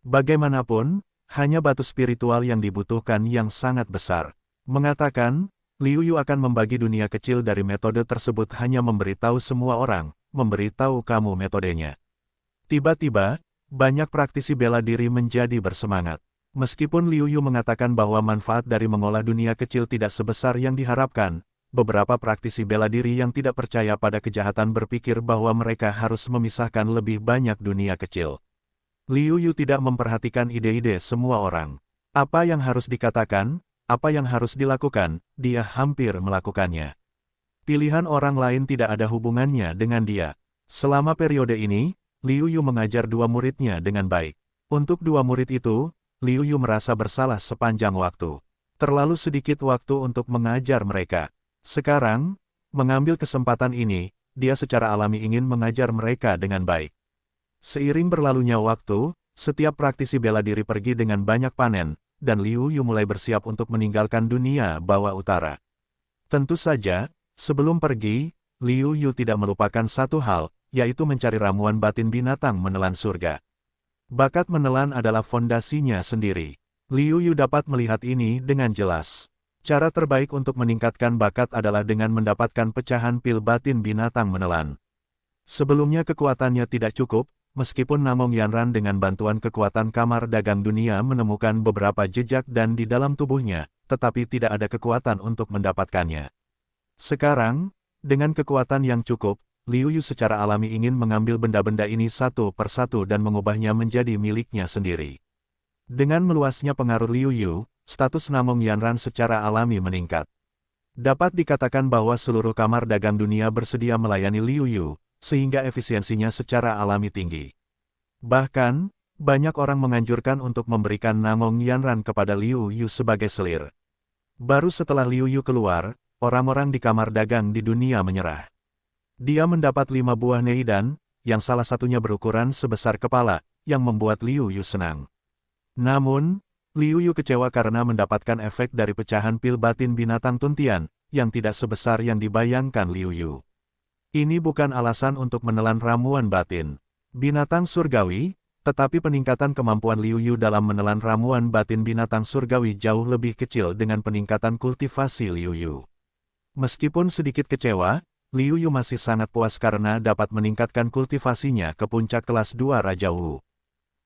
S1: Bagaimanapun, hanya batu spiritual yang dibutuhkan yang sangat besar. Mengatakan, Liu Yu akan membagi dunia kecil dari metode tersebut hanya memberitahu semua orang, memberitahu kamu metodenya. Tiba-tiba, banyak praktisi bela diri menjadi bersemangat. Meskipun Liu Yu mengatakan bahwa manfaat dari mengolah dunia kecil tidak sebesar yang diharapkan, beberapa praktisi bela diri yang tidak percaya pada kejahatan berpikir bahwa mereka harus memisahkan lebih banyak dunia kecil. Liu Yu tidak memperhatikan ide-ide semua orang. Apa yang harus dikatakan, apa yang harus dilakukan, dia hampir melakukannya. Pilihan orang lain tidak ada hubungannya dengan dia. Selama periode ini, Liu Yu mengajar dua muridnya dengan baik. Untuk dua murid itu, Liu Yu merasa bersalah sepanjang waktu. Terlalu sedikit waktu untuk mengajar mereka. Sekarang, mengambil kesempatan ini, dia secara alami ingin mengajar mereka dengan baik. Seiring berlalunya waktu, setiap praktisi bela diri pergi dengan banyak panen, dan Liu Yu mulai bersiap untuk meninggalkan dunia bawah utara. Tentu saja, sebelum pergi, Liu Yu tidak melupakan satu hal, yaitu mencari ramuan batin binatang menelan surga. Bakat menelan adalah fondasinya sendiri. Liu Yu dapat melihat ini dengan jelas. Cara terbaik untuk meningkatkan bakat adalah dengan mendapatkan pecahan pil batin binatang menelan. Sebelumnya kekuatannya tidak cukup, meskipun Namong Yanran dengan bantuan kekuatan Kamar Dagang Dunia menemukan beberapa jejak dan di dalam tubuhnya, tetapi tidak ada kekuatan untuk mendapatkannya. Sekarang, dengan kekuatan yang cukup, Liu Yu secara alami ingin mengambil benda-benda ini satu persatu dan mengubahnya menjadi miliknya sendiri. Dengan meluasnya pengaruh Liu Yu, status Namong Yanran secara alami meningkat. Dapat dikatakan bahwa seluruh Kamar Dagang Dunia bersedia melayani Liu Yu, sehingga efisiensinya secara alami tinggi. Bahkan, banyak orang menganjurkan untuk memberikan Namong Yanran kepada Liu Yu sebagai selir. Baru setelah Liu Yu keluar, orang-orang di Kamar Dagang di dunia menyerah. Dia mendapat 5 buah Neidan, yang salah satunya berukuran sebesar kepala, yang membuat Liu Yu senang. Namun, Liu Yu kecewa karena mendapatkan efek dari pecahan pil batin binatang Tuntian, yang tidak sebesar yang dibayangkan Liu Yu. Ini bukan alasan untuk menelan ramuan batin binatang surgawi, tetapi peningkatan kemampuan Liu Yu dalam menelan ramuan batin binatang surgawi jauh lebih kecil dengan peningkatan kultivasi Liu Yu. Meskipun sedikit kecewa, Liu Yu masih sangat puas karena dapat meningkatkan kultivasinya ke puncak kelas 2 Raja Wu.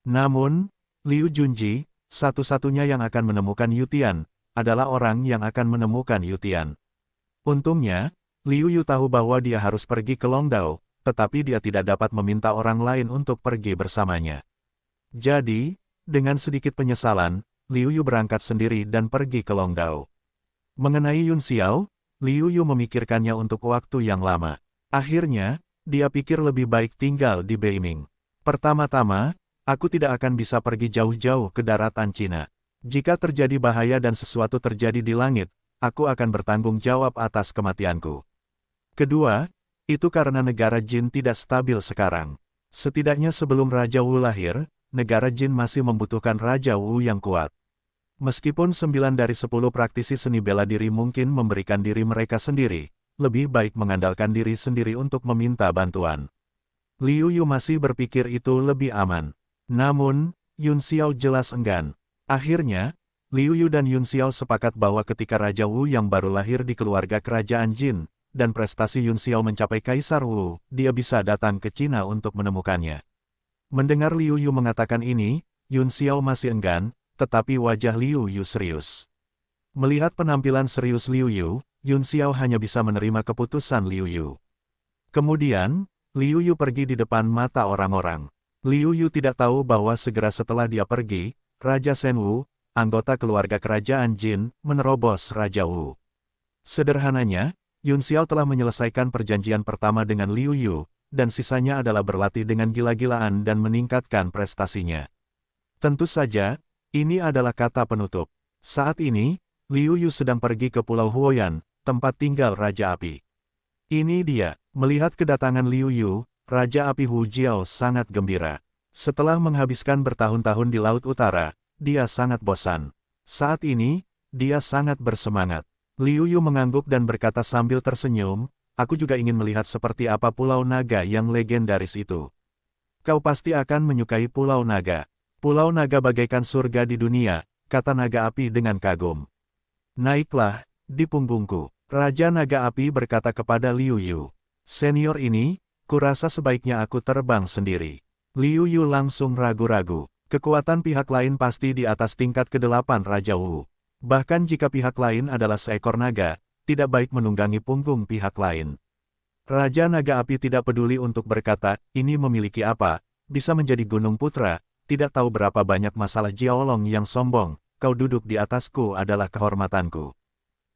S1: Namun, Liu Junji, satu-satunya yang akan menemukan Yutian, adalah orang yang akan menemukan Yutian. Untungnya, Liu Yu tahu bahwa dia harus pergi ke Longdao, tetapi dia tidak dapat meminta orang lain untuk pergi bersamanya. Jadi, dengan sedikit penyesalan, Liu Yu berangkat sendiri dan pergi ke Longdao. Mengenai Yun Xiao, Liu Yu memikirkannya untuk waktu yang lama. Akhirnya, dia pikir lebih baik tinggal di Beiming. Pertama-tama, aku tidak akan bisa pergi jauh-jauh ke daratan Cina. Jika terjadi bahaya dan sesuatu terjadi di langit, aku akan bertanggung jawab atas kematianku. Kedua, itu karena negara Jin tidak stabil sekarang. Setidaknya sebelum Raja Wu lahir, negara Jin masih membutuhkan Raja Wu yang kuat. Meskipun 9 dari 10 praktisi seni bela diri mungkin memberikan diri mereka sendiri, lebih baik mengandalkan diri sendiri untuk meminta bantuan. Liu Yu masih berpikir itu lebih aman. Namun, Yun Xiao jelas enggan. Akhirnya, Liu Yu dan Yun Xiao sepakat bahwa ketika Raja Wu yang baru lahir di keluarga kerajaan Jin, dan prestasi Yun Xiao mencapai Kaisar Wu, dia bisa datang ke Cina untuk menemukannya. Mendengar Liu Yu mengatakan ini, Yun Xiao masih enggan, tetapi wajah Liu Yu serius. Melihat penampilan serius Liu Yu, Yun Xiao hanya bisa menerima keputusan Liu Yu. Kemudian, Liu Yu pergi di depan mata orang-orang. Liu Yu tidak tahu bahwa segera setelah dia pergi, Raja Shen Wu, anggota keluarga kerajaan Jin, menerobos Raja Wu. Sederhananya, Yun Xiao telah menyelesaikan perjanjian pertama dengan Liu Yu, dan sisanya adalah berlatih dengan gila-gilaan dan meningkatkan prestasinya. Tentu saja, ini adalah kata penutup. Saat ini, Liu Yu sedang pergi ke Pulau Huoyan, tempat tinggal Raja Api. Ini dia. Melihat kedatangan Liu Yu, Raja Api Hu Jiao sangat gembira. Setelah menghabiskan bertahun-tahun di Laut Utara, dia sangat bosan. Saat ini, dia sangat bersemangat. Liu Yu mengangguk dan berkata sambil tersenyum, aku juga ingin melihat seperti apa Pulau Naga yang legendaris itu. Kau pasti akan menyukai Pulau Naga. Pulau Naga bagaikan surga di dunia, kata Naga Api dengan kagum. Naiklah, di punggungku. Raja Naga Api berkata kepada Liu Yu. Senior ini, kurasa sebaiknya aku terbang sendiri. Liu Yu langsung ragu-ragu. Kekuatan pihak lain pasti di atas tingkat ke-8 Raja Wu. Bahkan jika pihak lain adalah seekor naga, tidak baik menunggangi punggung pihak lain. Raja Naga Api tidak peduli untuk berkata, ini memiliki apa, bisa menjadi gunung putra, tidak tahu berapa banyak masalah Jiaolong yang sombong, kau duduk di atasku adalah kehormatanku.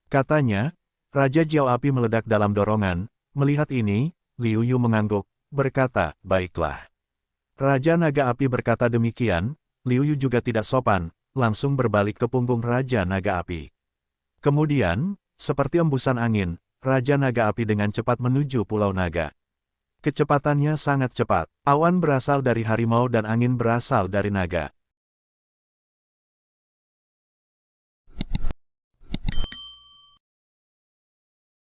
S1: Katanya, Raja Jiao Api meledak dalam dorongan, melihat ini, Liu Yu mengangguk, berkata, baiklah. Raja Naga Api berkata demikian, Liu Yu juga tidak sopan, langsung berbalik ke punggung Raja Naga Api. Kemudian, seperti embusan angin, Raja Naga Api dengan cepat menuju Pulau Naga. Kecepatannya sangat cepat. Awan berasal dari harimau dan angin berasal dari naga.